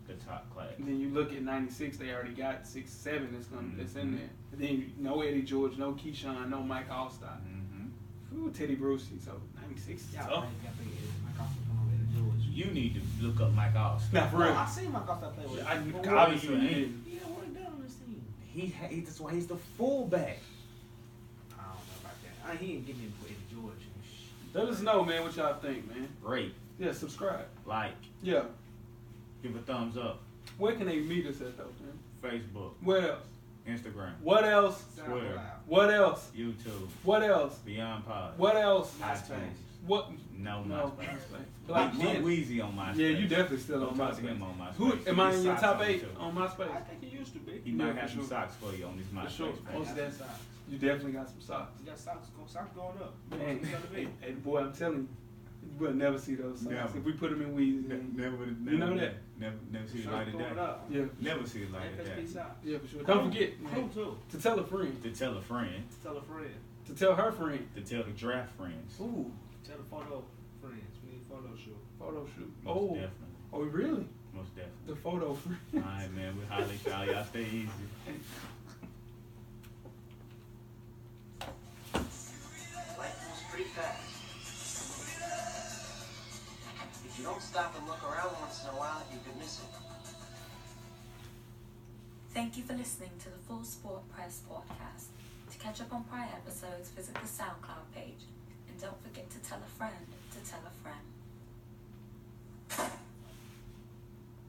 the top class. And then you look at '96, they already got 6, 7 that's in there. And then no Eddie George, no Keyshawn, no Mike Allstott. Mm-hmm. Ooh, Teddy Brucey. So '96 is Yeah, tough. Mike Austin come over to George. You need to look up Mike Austin. Nah, for real. I seen Mike Austin play with. Obviously, you didn't. Yeah, what he done on this team? That's why he's the fullback. I don't know about that. He didn't give me Eddie George. Let us know, man, what y'all think, man. Great. Yeah, subscribe. like, Yeah. give a thumbs up. Where can they meet us at though, man? Facebook, What else? Instagram, What else? Twitter, What else? YouTube, What else? Beyond Pod, What else? iTunes. What? No, No, MySpace. Black Get men. Wheezy on MySpace. Yeah, you definitely still Don't on talk to MySpace. him on MySpace. Who am I Get in your socks top on 8 too. on MySpace? I think he used to be. He Yeah, might for have some sure. socks for you on his For MySpace sure. page. Most definitely. You definitely got some socks. You got socks going up. Man, What's gonna be? hey, boy, I'm telling you, you will never see those socks. Never. If we put them in Weezy, Never, you know that? Never see the Socks light of going day. up. Yeah, Never see the light of FSP day. socks. yeah, for sure. Don't forget, Who man, too? to tell a friend, To tell a friend, Tell a friend. to tell her friend. to tell the draft friends. Ooh, Tell the photo friends. We need a photo shoot. photo shoot. Most Oh, definitely. oh, really? Most definitely. The photo friend. Alright, man. We highly y'all. Y'all stay easy. Life moves pretty fast. If you don't stop and look around once in a while, you could miss it. Thank you for listening to the Full Sport Press podcast. To catch up on prior episodes, visit the SoundCloud page. And don't forget to tell a friend to tell a friend.